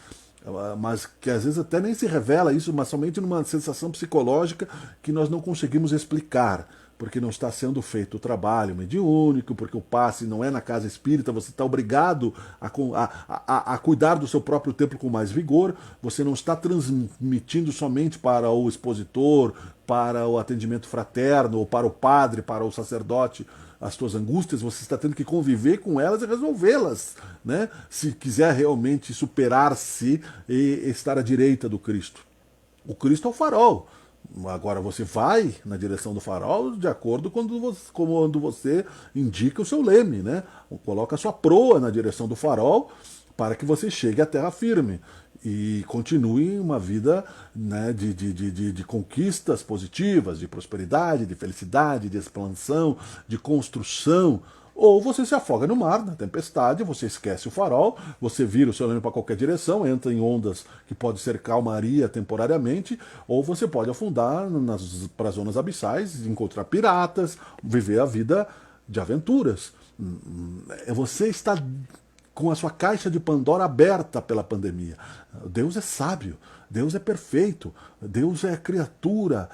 mas que às vezes até nem se revela isso, mas somente numa sensação psicológica que nós não conseguimos explicar, porque não está sendo feito o trabalho mediúnico, porque o passe não é na casa espírita, você está obrigado a cuidar do seu próprio templo com mais vigor, você não está transmitindo somente para o expositor, para o atendimento fraterno, ou para o padre, para o sacerdote, as suas angústias, você está tendo que conviver com elas e resolvê-las, né? Se quiser realmente superar-se e estar à direita do Cristo. O Cristo é o farol. Agora você vai na direção do farol de acordo com quando você indica o seu leme, né? Coloca a sua proa na direção do farol para que você chegue à terra firme e continue uma vida, né, de conquistas positivas, de prosperidade, de felicidade, de expansão, de construção. Ou você se afoga no mar, na tempestade, você esquece o farol, você vira o seu olhando para qualquer direção, entra em ondas que pode ser calmaria temporariamente, ou você pode afundar para zonas abissais, encontrar piratas, viver a vida de aventuras. Você está com a sua caixa de Pandora aberta pela pandemia. Deus é sábio, Deus é perfeito, Deus é a criatura,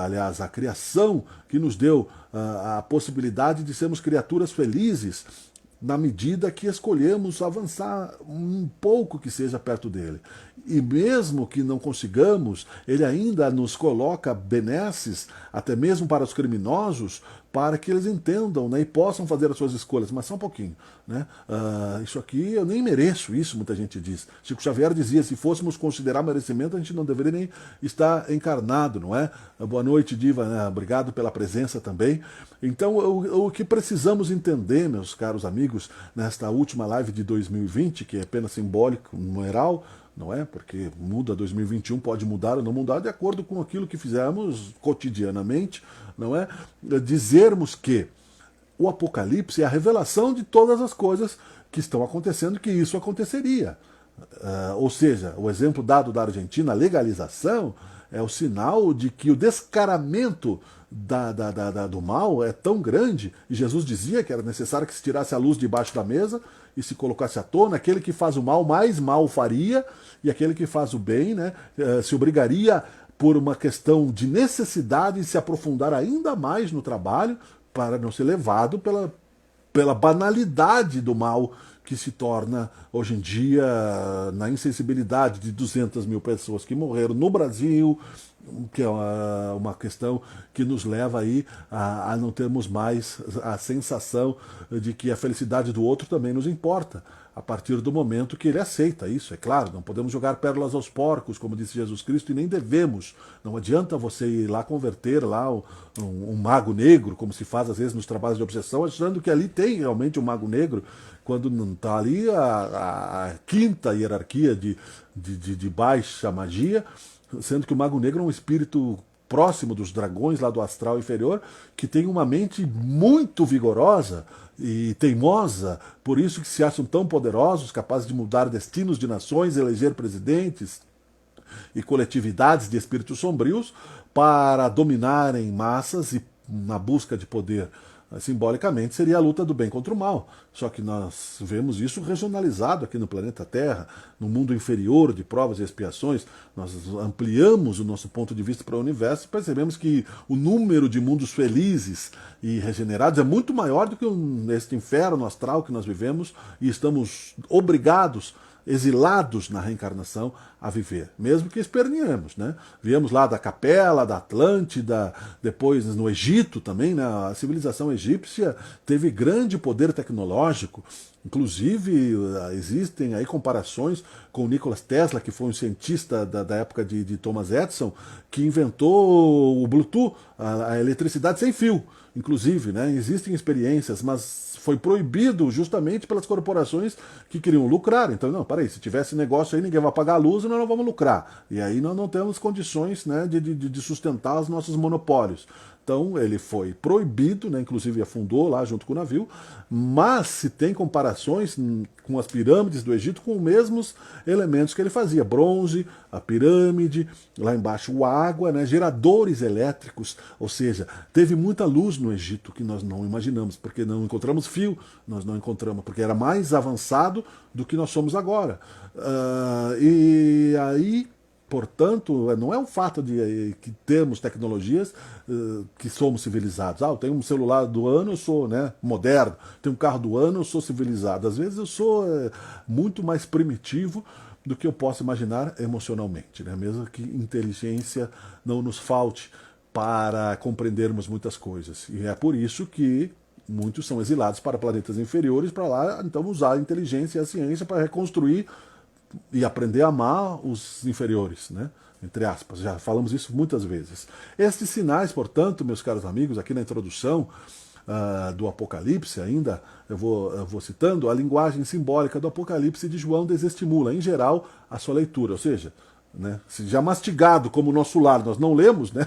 aliás, a criação que nos deu a possibilidade de sermos criaturas felizes na medida que escolhemos avançar um pouco que seja perto dele. E mesmo que não consigamos, ele ainda nos coloca benesses, até mesmo para os criminosos, para que eles entendam, né, e possam fazer as suas escolhas. Mas só um pouquinho. Né? Isso aqui eu nem mereço isso, muita gente diz. Chico Xavier dizia, se fôssemos considerar merecimento, a gente não deveria nem estar encarnado, não é? Boa noite, Diva, né? Obrigado pela presença também. Então, o que precisamos entender, meus caros amigos, nesta última live de 2020, que é apenas simbólico, numeral, não é? Porque muda 2021, pode mudar ou não mudar de acordo com aquilo que fizemos cotidianamente, não é? Dizermos que o Apocalipse é a revelação de todas as coisas que estão acontecendo, que isso aconteceria. Ou seja, o exemplo dado da Argentina, a legalização, é o sinal de que o descaramento do mal é tão grande, e Jesus dizia que era necessário que se tirasse a luz debaixo da mesa e se colocasse à tona. Aquele que faz o mal, mais mal faria, e aquele que faz o bem, né, se obrigaria por uma questão de necessidade de se aprofundar ainda mais no trabalho para não ser levado pela banalidade do mal que se torna hoje em dia na insensibilidade de 200 mil pessoas que morreram no Brasil, que é uma questão que nos leva aí a não termos mais a sensação de que a felicidade do outro também nos importa, a partir do momento que ele aceita isso. É claro, não podemos jogar pérolas aos porcos, como disse Jesus Cristo, e nem devemos. Não adianta você ir lá converter lá um mago negro, como se faz às vezes nos trabalhos de obsessão, achando que ali tem realmente um mago negro, quando não está ali a quinta hierarquia de baixa magia, sendo que o mago negro é um espírito próximo dos dragões lá do astral inferior, que tem uma mente muito vigorosa e teimosa, por isso que se acham tão poderosos, capazes de mudar destinos de nações, eleger presidentes e coletividades de espíritos sombrios para dominarem massas e na busca de poder. Simbolicamente seria a luta do bem contra o mal. Só que nós vemos isso regionalizado aqui no planeta Terra, no mundo inferior de provas e expiações. Nós ampliamos o nosso ponto de vista para o universo e percebemos que o número de mundos felizes e regenerados é muito maior do que este inferno astral que nós vivemos e estamos obrigados, exilados na reencarnação a viver, mesmo que esperneemos, né? Viemos lá da Capela, da Atlântida, depois no Egito também, né? A civilização egípcia teve grande poder tecnológico, inclusive existem aí comparações com Nikola Tesla, que foi um cientista da época de Thomas Edison, que inventou o Bluetooth, a eletricidade sem fio, inclusive, né? Existem experiências, mas foi proibido justamente pelas corporações que queriam lucrar. Então, não, peraí, se tivesse negócio aí, ninguém vai pagar a luz e nós não vamos lucrar. E aí nós não temos condições, né, de sustentar os nossos monopólios. Então ele foi proibido, né, inclusive afundou lá junto com o navio, mas se tem comparações com as pirâmides do Egito com os mesmos elementos que ele fazia, bronze, a pirâmide, lá embaixo água, né, geradores elétricos, ou seja, teve muita luz no Egito que nós não imaginamos, porque não encontramos fio, nós não encontramos, porque era mais avançado do que nós somos agora. E aí, portanto, não é o fato de que temos tecnologias que somos civilizados. Eu tenho um celular do ano, eu sou, né, moderno. Tenho um carro do ano, eu sou civilizado. Às vezes eu sou muito mais primitivo do que eu posso imaginar emocionalmente, né? Mesmo que inteligência não nos falte para compreendermos muitas coisas. E é por isso que muitos são exilados para planetas inferiores, para lá então usar a inteligência e a ciência para reconstruir e aprender a amar os inferiores, né? Entre aspas, já falamos isso muitas vezes. Estes sinais, portanto, meus caros amigos, aqui na introdução, do Apocalipse ainda, eu vou citando, a linguagem simbólica do Apocalipse de João desestimula, em geral, a sua leitura, ou seja, né, se já mastigado como o nosso lar nós não lemos, né,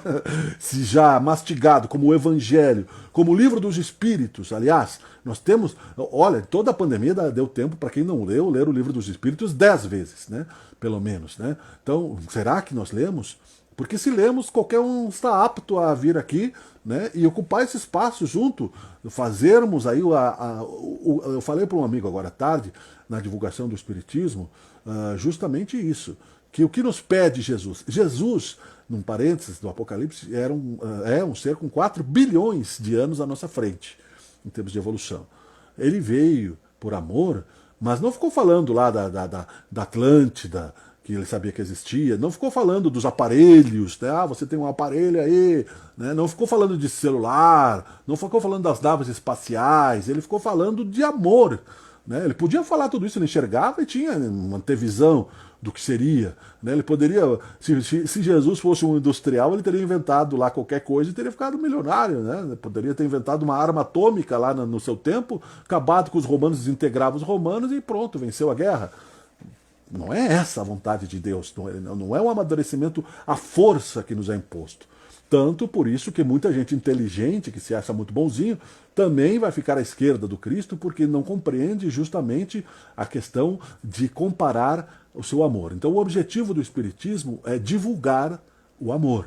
se já mastigado como o Evangelho, como o livro dos Espíritos, aliás, nós temos, olha, toda a pandemia deu tempo para quem não leu, ler o livro dos Espíritos 10 vezes, né, pelo menos, né? Então, será que nós lemos? Porque se lemos, qualquer um está apto a vir aqui, né, e ocupar esse espaço junto, fazermos aí eu falei para um amigo agora à tarde, na divulgação do Espiritismo, justamente isso, que o que nos pede Jesus? Jesus, num parênteses do Apocalipse, é um ser com 4 bilhões de anos à nossa frente, em termos de evolução. Ele veio por amor, mas não ficou falando lá da Atlântida, que ele sabia que existia, não ficou falando dos aparelhos, né? Ah, você tem um aparelho aí, né? Não ficou falando de celular, não ficou falando das naves espaciais, ele ficou falando de amor, né? Ele podia falar tudo isso, ele enxergava e tinha uma visão do que seria, né? Ele poderia, se Jesus fosse um industrial, ele teria inventado lá qualquer coisa e teria ficado milionário, né? Ele poderia ter inventado uma arma atômica lá no seu tempo, acabado com os romanos, desintegrava os romanos e pronto, venceu a guerra. Não é essa a vontade de Deus, não é um amadurecimento à força que nos é imposto. Tanto por isso que muita gente inteligente, que se acha muito bonzinho, também vai ficar à esquerda do Cristo, porque não compreende justamente a questão de comparar o seu amor. Então o objetivo do Espiritismo é divulgar o amor,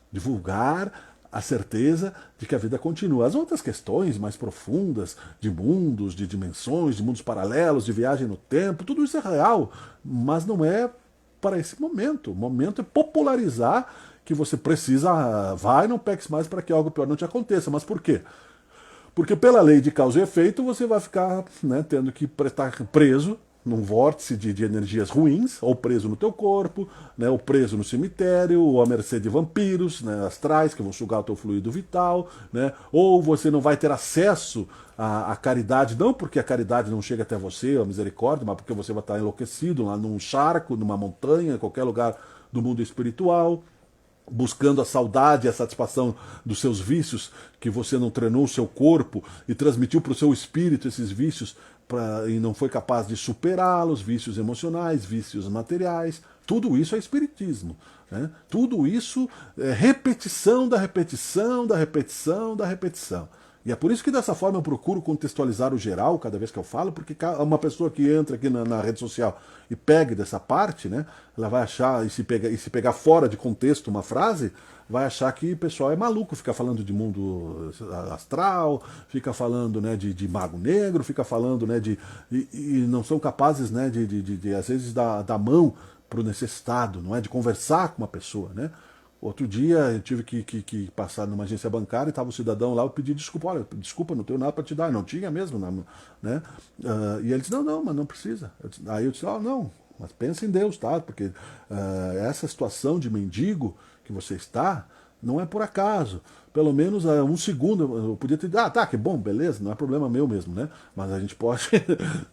divulgar a certeza de que a vida continua. As outras questões mais profundas, de mundos, de dimensões, de mundos paralelos, de viagem no tempo, tudo isso é real, mas não é para esse momento. O momento é popularizar que você precisa, vai, não peques mais para que algo pior não te aconteça. Mas por quê? Porque pela lei de causa e efeito você vai ficar, né, tendo que estar preso num vórtice de energias ruins, ou preso no teu corpo, né, ou preso no cemitério, ou à mercê de vampiros, né, astrais, que vão sugar o teu fluido vital, né, ou você não vai ter acesso à caridade, não porque a caridade não chega até você, a misericórdia, mas porque você vai estar enlouquecido lá num charco, numa montanha, em qualquer lugar do mundo espiritual, buscando a saudade e a satisfação dos seus vícios, que você não treinou o seu corpo e transmitiu para o seu espírito esses vícios e não foi capaz de superá-los, vícios emocionais, vícios materiais. Tudo isso é espiritismo, né? Tudo isso é repetição da repetição, da repetição, da repetição. E é por isso que dessa forma eu procuro contextualizar o geral cada vez que eu falo, porque uma pessoa que entra aqui na rede social e pegue dessa parte, né, ela vai achar, e se pegar fora de contexto uma frase, vai achar que o pessoal é maluco, fica falando de mundo astral, fica falando, né, de mago negro, fica falando, né, e não são capazes, né, de às vezes dar mão para o necessitado, não é, de conversar com uma pessoa, né. Outro dia eu tive que passar numa agência bancária e estava o cidadão lá, eu pedi desculpa, olha, desculpa, não tenho nada para te dar, não tinha mesmo, né? E ele disse, não, mas não precisa. Aí eu disse, não, mas pensa em Deus, tá? Porque essa situação de mendigo que você está, não é por acaso. Pelo menos um segundo eu podia ter dito, tá, que bom, beleza, não é problema meu mesmo, né? Mas a gente pode,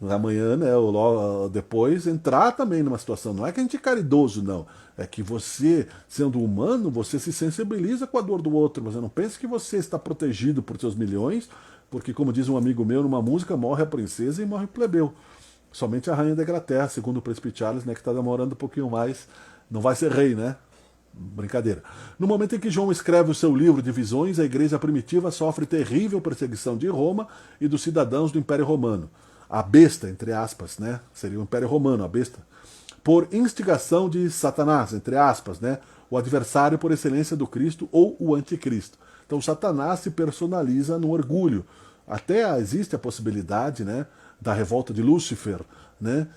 amanhã, né, ou logo depois, entrar também numa situação. Não é que a gente é caridoso, não. É que você, sendo humano, você se sensibiliza com a dor do outro. Você não pensa que você está protegido por seus milhões, porque, como diz um amigo meu numa música, morre a princesa e morre o plebeu. Somente a rainha da Inglaterra, segundo o príncipe Charles, né, que está demorando um pouquinho mais, não vai ser rei, né? Brincadeira. No momento em que João escreve o seu livro de visões, a igreja primitiva sofre terrível perseguição de Roma e dos cidadãos do Império Romano. A besta, entre aspas, né? Seria o Império Romano, a besta. Por instigação de Satanás, entre aspas, né? O adversário por excelência do Cristo ou o anticristo. Então Satanás se personaliza no orgulho. Até existe a possibilidade, né, da revolta de Lúcifer, né,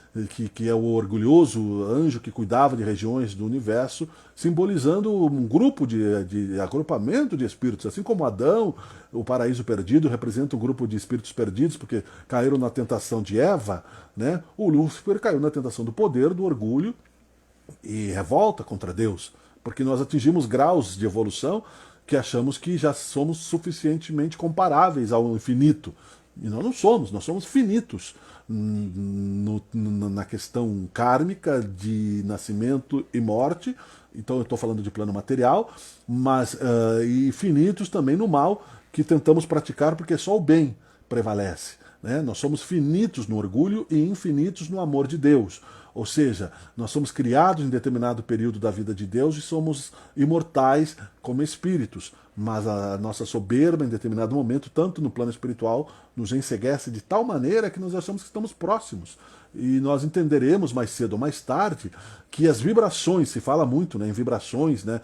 que é o orgulhoso anjo que cuidava de regiões do universo, simbolizando um grupo de agrupamento de espíritos, assim como Adão, o paraíso perdido, representa um grupo de espíritos perdidos, porque caíram na tentação de Eva, né, o Lúcifer caiu na tentação do poder, do orgulho e revolta contra Deus, porque nós atingimos graus de evolução que achamos que já somos suficientemente comparáveis ao infinito. E nós somos finitos na questão kármica de nascimento e morte. Então eu estou falando de plano material, mas e finitos também no mal, que tentamos praticar porque só o bem prevalece. Né? Nós somos finitos no orgulho e infinitos no amor de Deus. Ou seja, nós somos criados em determinado período da vida de Deus e somos imortais como espíritos. Mas a nossa soberba, em determinado momento, tanto no plano espiritual, nos enceguece de tal maneira que nós achamos que estamos próximos. E nós entenderemos mais cedo ou mais tarde que as vibrações, se fala muito, né, em vibrações, né,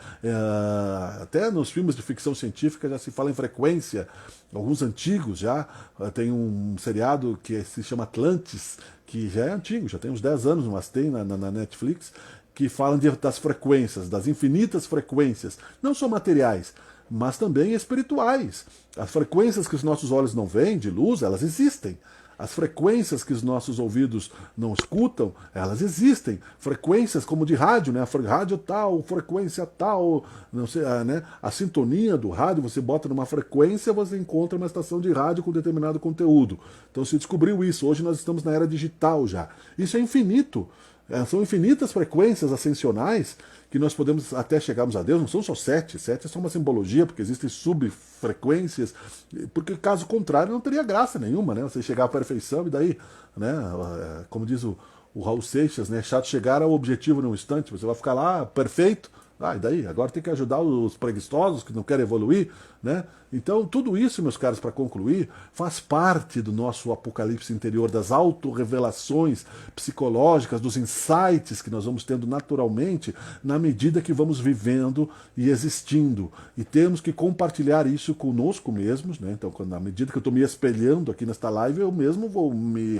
até nos filmes de ficção científica já se fala em frequência, alguns antigos já, tem um seriado que se chama Atlantis, que já é antigo, já tem uns 10 anos, mas tem na Netflix, que falam das frequências, das infinitas frequências, não só materiais, mas também espirituais. As frequências que os nossos olhos não veem, de luz, elas existem. As frequências que os nossos ouvidos não escutam, elas existem. Frequências como de rádio, né? Rádio tal, frequência tal, não sei, né? A sintonia do rádio, você bota numa frequência, você encontra uma estação de rádio com determinado conteúdo. Então se descobriu isso. Hoje nós estamos na era digital já. Isso é infinito. São infinitas frequências ascensionais que nós podemos até chegarmos a Deus. Não são só 7. 7 é só uma simbologia, porque existem subfrequências, porque caso contrário não teria graça nenhuma, né? Você chegar à perfeição e daí, né? Como diz o Raul Seixas, né? Chato chegar ao objetivo num instante. Você vai ficar lá perfeito. E daí? Agora tem que ajudar os preguiçosos que não querem evoluir, né? Então, tudo isso, meus caros, para concluir, faz parte do nosso apocalipse interior, das autorrevelações psicológicas, dos insights que nós vamos tendo naturalmente na medida que vamos vivendo e existindo. E temos que compartilhar isso conosco mesmos, né? Então, na medida que eu estou me espelhando aqui nesta live, eu mesmo vou me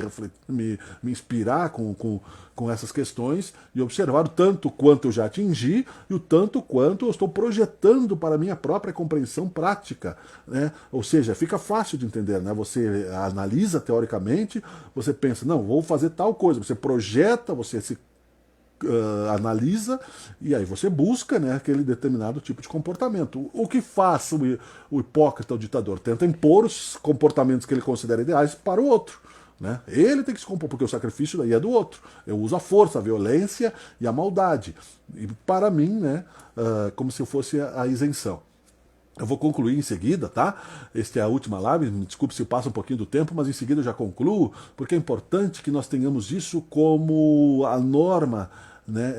inspirar com essas questões e observar o tanto quanto eu já atingi e o tanto quanto eu estou projetando para a minha própria compreensão prática. Né? Ou seja, fica fácil de entender, né? Você analisa teoricamente, você pensa, não, vou fazer tal coisa, você projeta, você se analisa e aí você busca, né, aquele determinado tipo de comportamento. O que faz o hipócrita, o ditador? Tenta impor os comportamentos que ele considera ideais para o outro. Né? Ele tem que se compor, porque o sacrifício daí é do outro. Eu uso a força, a violência e a maldade. E para mim, né, como se fosse a isenção. Eu vou concluir em seguida, tá? Esta é a última live, me desculpe se passa um pouquinho do tempo, mas em seguida eu já concluo, porque é importante que nós tenhamos isso como a norma, né,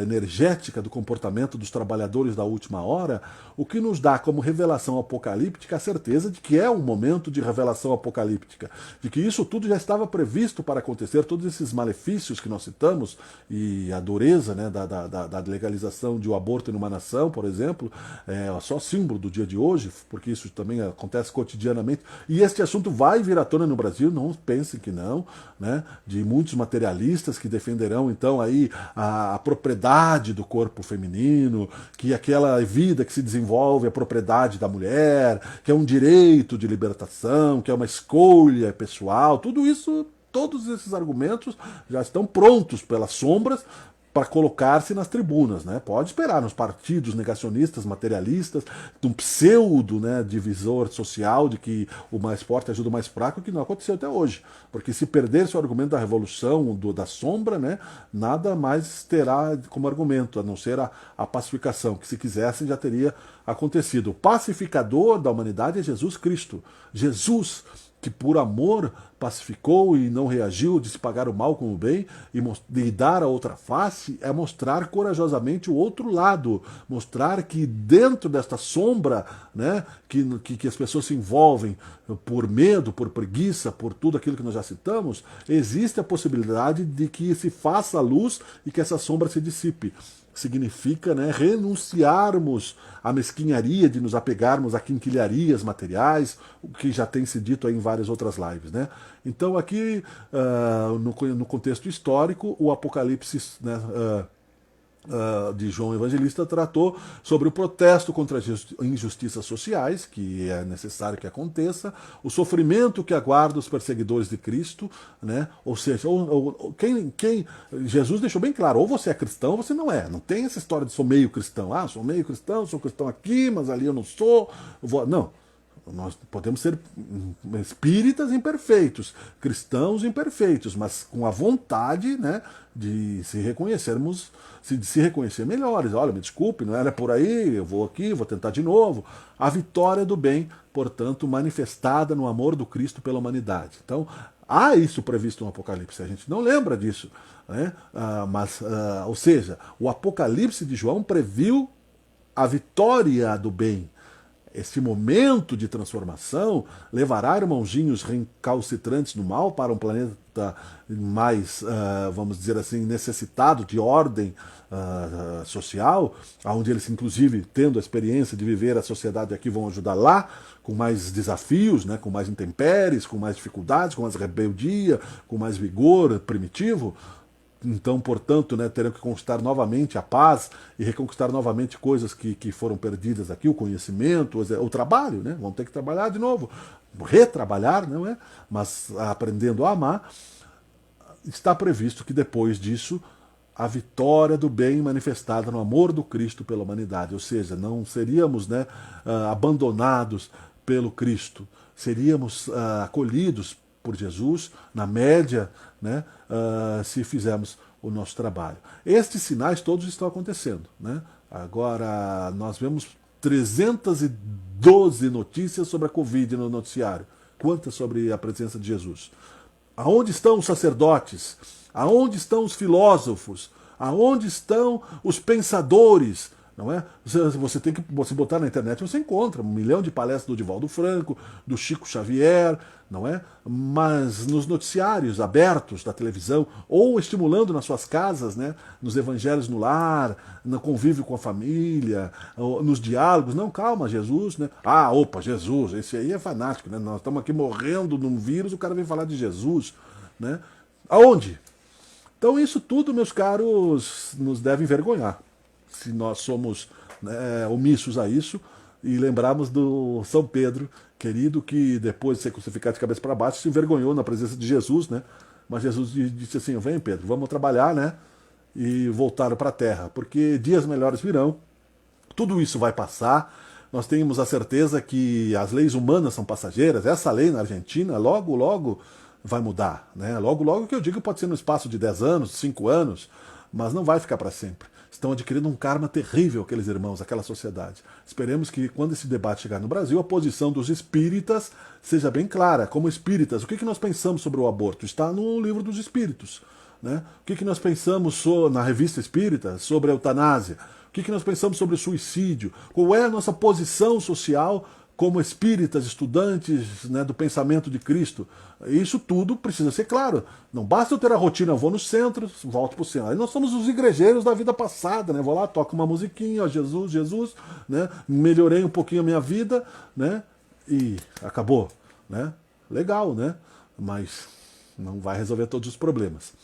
energética do comportamento dos trabalhadores da última hora, o que nos dá como revelação apocalíptica a certeza de que é um momento de revelação apocalíptica, de que isso tudo já estava previsto para acontecer, todos esses malefícios que nós citamos e a dureza, né, da legalização de um aborto em uma nação, por exemplo, é só símbolo do dia de hoje, porque isso também acontece cotidianamente, e este assunto vai vir à tona no Brasil, não pensem que não, né, de muitos materialistas que defenderão então aí a propriedade do corpo feminino, que aquela vida que se desenvolve a propriedade da mulher, que é um direito de libertação, que é uma escolha pessoal, tudo isso, todos esses argumentos já estão prontos pelas sombras para colocar-se nas tribunas, né? Pode esperar nos partidos negacionistas, materialistas, de um pseudo, né, divisor social de que o mais forte ajuda o mais fraco, que não aconteceu até hoje. Porque se perder-se o argumento da revolução, da sombra, né, nada mais terá como argumento, a não ser a pacificação, que se quisessem já teria acontecido. O pacificador da humanidade é Jesus Cristo. Jesus, que por amor pacificou e não reagiu de se pagar o mal com o bem e dar a outra face, é mostrar corajosamente o outro lado, mostrar que dentro desta sombra, né, que as pessoas se envolvem por medo, por preguiça, por tudo aquilo que nós já citamos, existe a possibilidade de que se faça a luz e que essa sombra se dissipe. Significa, né, renunciarmos à mesquinharia de nos apegarmos a quinquilharias materiais, o que já tem se dito aí em várias outras lives, né? Então aqui, no contexto histórico, o Apocalipse, né, de João Evangelista tratou sobre o protesto contra as injustiças sociais, que é necessário que aconteça, o sofrimento que aguarda os perseguidores de Cristo, né? Ou seja, quem Jesus deixou bem claro, ou você é cristão ou você não é. Não tem essa história de sou meio cristão, sou meio cristão, sou cristão aqui, mas ali eu não sou. Não. Nós podemos ser espíritas imperfeitos, cristãos imperfeitos, mas com a vontade, né, de se reconhecermos, de se reconhecer melhores. Olha, me desculpe, não era por aí, eu vou aqui, vou tentar de novo. A vitória do bem, portanto, manifestada no amor do Cristo pela humanidade. Então, há isso previsto no Apocalipse, a gente não lembra disso, né? Ou seja, o Apocalipse de João previu a vitória do bem. Este momento de transformação levará irmãozinhos recalcitrantes no mal para um planeta mais, vamos dizer assim, necessitado de ordem social, onde eles, inclusive, tendo a experiência de viver a sociedade aqui, vão ajudar lá, com mais desafios, né, com mais intempéries, com mais dificuldades, com mais rebeldia, com mais vigor primitivo. Então, portanto, né, terão que conquistar novamente a paz e reconquistar novamente coisas que foram perdidas aqui, o conhecimento, o trabalho, né? Vão ter que trabalhar de novo, retrabalhar, não é? Mas aprendendo a amar. Está previsto que depois disso a vitória do bem manifestada no amor do Cristo pela humanidade, ou seja, não seríamos, né, abandonados pelo Cristo, seríamos acolhidos por Jesus, na média, né, se fizermos o nosso trabalho. Estes sinais todos estão acontecendo, né? Agora, nós vemos 312 notícias sobre a Covid no noticiário. Quantas sobre a presença de Jesus? Aonde estão os sacerdotes? Aonde estão os filósofos? Aonde estão os pensadores? Não é? Você tem que botar na internet, você encontra 1 milhão de palestras do Divaldo Franco, do Chico Xavier, não é? Mas nos noticiários abertos da televisão, ou estimulando nas suas casas, né? Nos evangelhos no lar, no convívio com a família, nos diálogos. Não, calma, Jesus, né? Opa, Jesus, esse aí é fanático, né? Nós estamos aqui morrendo num vírus, o cara vem falar de Jesus, né? Aonde? Então isso tudo, meus caros, nos deve envergonhar, se nós somos, né, omissos a isso e lembrarmos do São Pedro, querido, que depois de ser crucificado de cabeça para baixo se envergonhou na presença de Jesus, né? Mas Jesus disse assim: vem, Pedro, vamos trabalhar, né? E voltaram para a terra, porque dias melhores virão, tudo isso vai passar. Nós temos a certeza que as leis humanas são passageiras. Essa lei na Argentina logo, logo vai mudar, né? Logo, logo, que eu digo, pode ser no espaço de 10 anos, 5 anos, mas não vai ficar para sempre. Estão adquirindo um karma terrível, aqueles irmãos, aquela sociedade. Esperemos que, quando esse debate chegar no Brasil, a posição dos espíritas seja bem clara. Como espíritas, o que nós pensamos sobre o aborto? Está no livro dos espíritos, né? O que nós pensamos na revista espírita sobre a eutanásia? O que nós pensamos sobre o suicídio? Qual é a nossa posição social como espíritas, estudantes, né, do pensamento de Cristo? Isso tudo precisa ser claro. Não basta eu ter a rotina, eu vou no centro, volto para o centro. Aí nós somos os igrejeiros da vida passada, né? Vou lá, toco uma musiquinha, ó, Jesus, Jesus, né? Melhorei um pouquinho a minha vida, né? E acabou, né? Legal, né? Mas não vai resolver todos os problemas.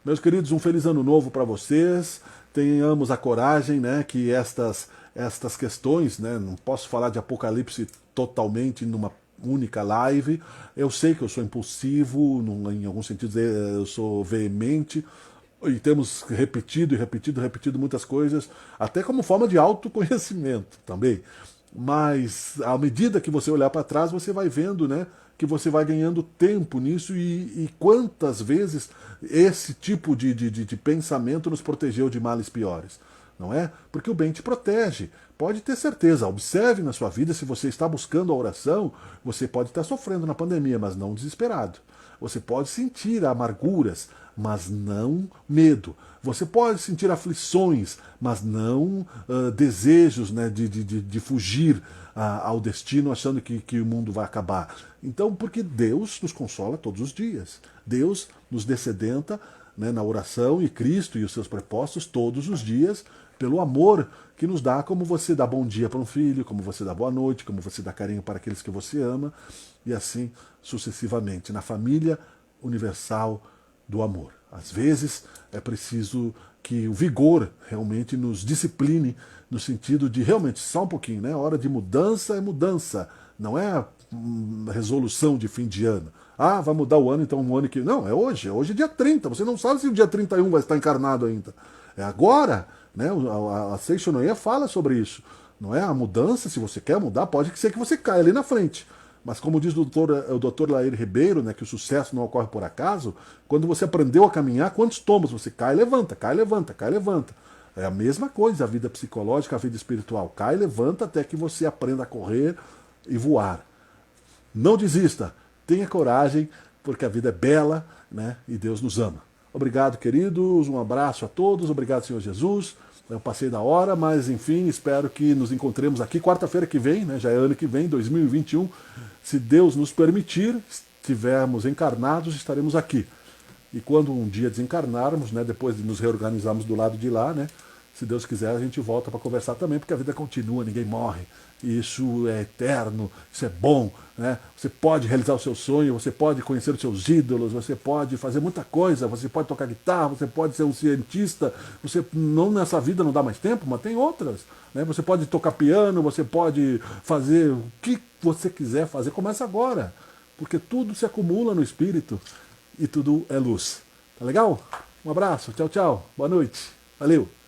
Meus queridos, um feliz ano novo para vocês. Tenhamos a coragem, né, que estas questões, né, não posso falar de Apocalipse totalmente numa única live. Eu sei que eu sou impulsivo, em alguns sentidos eu sou veemente, e temos repetido muitas coisas, até como forma de autoconhecimento também. Mas à medida que você olhar para trás, você vai vendo, né, que você vai ganhando tempo nisso, e quantas vezes esse tipo de pensamento nos protegeu de males piores. Não é? Porque o bem te protege. Pode ter certeza, observe na sua vida, se você está buscando a oração, você pode estar sofrendo na pandemia, mas não desesperado. Você pode sentir amarguras, mas não medo. Você pode sentir aflições, mas não desejos, né, de fugir ao destino achando que o mundo vai acabar. Então, porque Deus nos consola todos os dias. Deus nos descedenta, né, na oração, e Cristo e os seus prepostos todos os dias, pelo amor que nos dá, como você dá bom dia para um filho, como você dá boa noite, como você dá carinho para aqueles que você ama, e assim sucessivamente, na família universal do amor. Às vezes é preciso que o vigor realmente nos discipline, no sentido de realmente, só um pouquinho, né? Hora de mudança é mudança, não é resolução de fim de ano. Vai mudar o ano, então um ano que... Não, é hoje é dia 30, você não sabe se o dia 31 vai estar encarnado ainda. É agora, né? A Seixonoye fala sobre isso. Não é a mudança, se você quer mudar, pode ser que você caia ali na frente. Mas como diz o doutor Lair Ribeiro, né, que o sucesso não ocorre por acaso, quando você aprendeu a caminhar, quantos tombos você cai, levanta, cai, levanta, cai, levanta. É a mesma coisa a vida psicológica, a vida espiritual. Cai, levanta até que você aprenda a correr e voar. Não desista, tenha coragem, porque a vida é bela, né, e Deus nos ama. Obrigado, queridos, um abraço a todos, obrigado, Senhor Jesus. Eu passei da hora, mas enfim, espero que nos encontremos aqui quarta-feira que vem, né? Já é ano que vem, 2021. Se Deus nos permitir, estivermos encarnados, estaremos aqui. E quando um dia desencarnarmos, né, depois de nos reorganizarmos do lado de lá, né, se Deus quiser, a gente volta para conversar também, porque a vida continua, ninguém morre. E isso é eterno, isso é bom. Né? Você pode realizar o seu sonho, você pode conhecer os seus ídolos, você pode fazer muita coisa, você pode tocar guitarra, você pode ser um cientista, você não nessa vida não dá mais tempo, mas tem outras. Né? Você pode tocar piano, você pode fazer o que você quiser fazer, começa agora, porque tudo se acumula no espírito e tudo é luz. Tá legal? Um abraço, tchau, tchau, boa noite, valeu!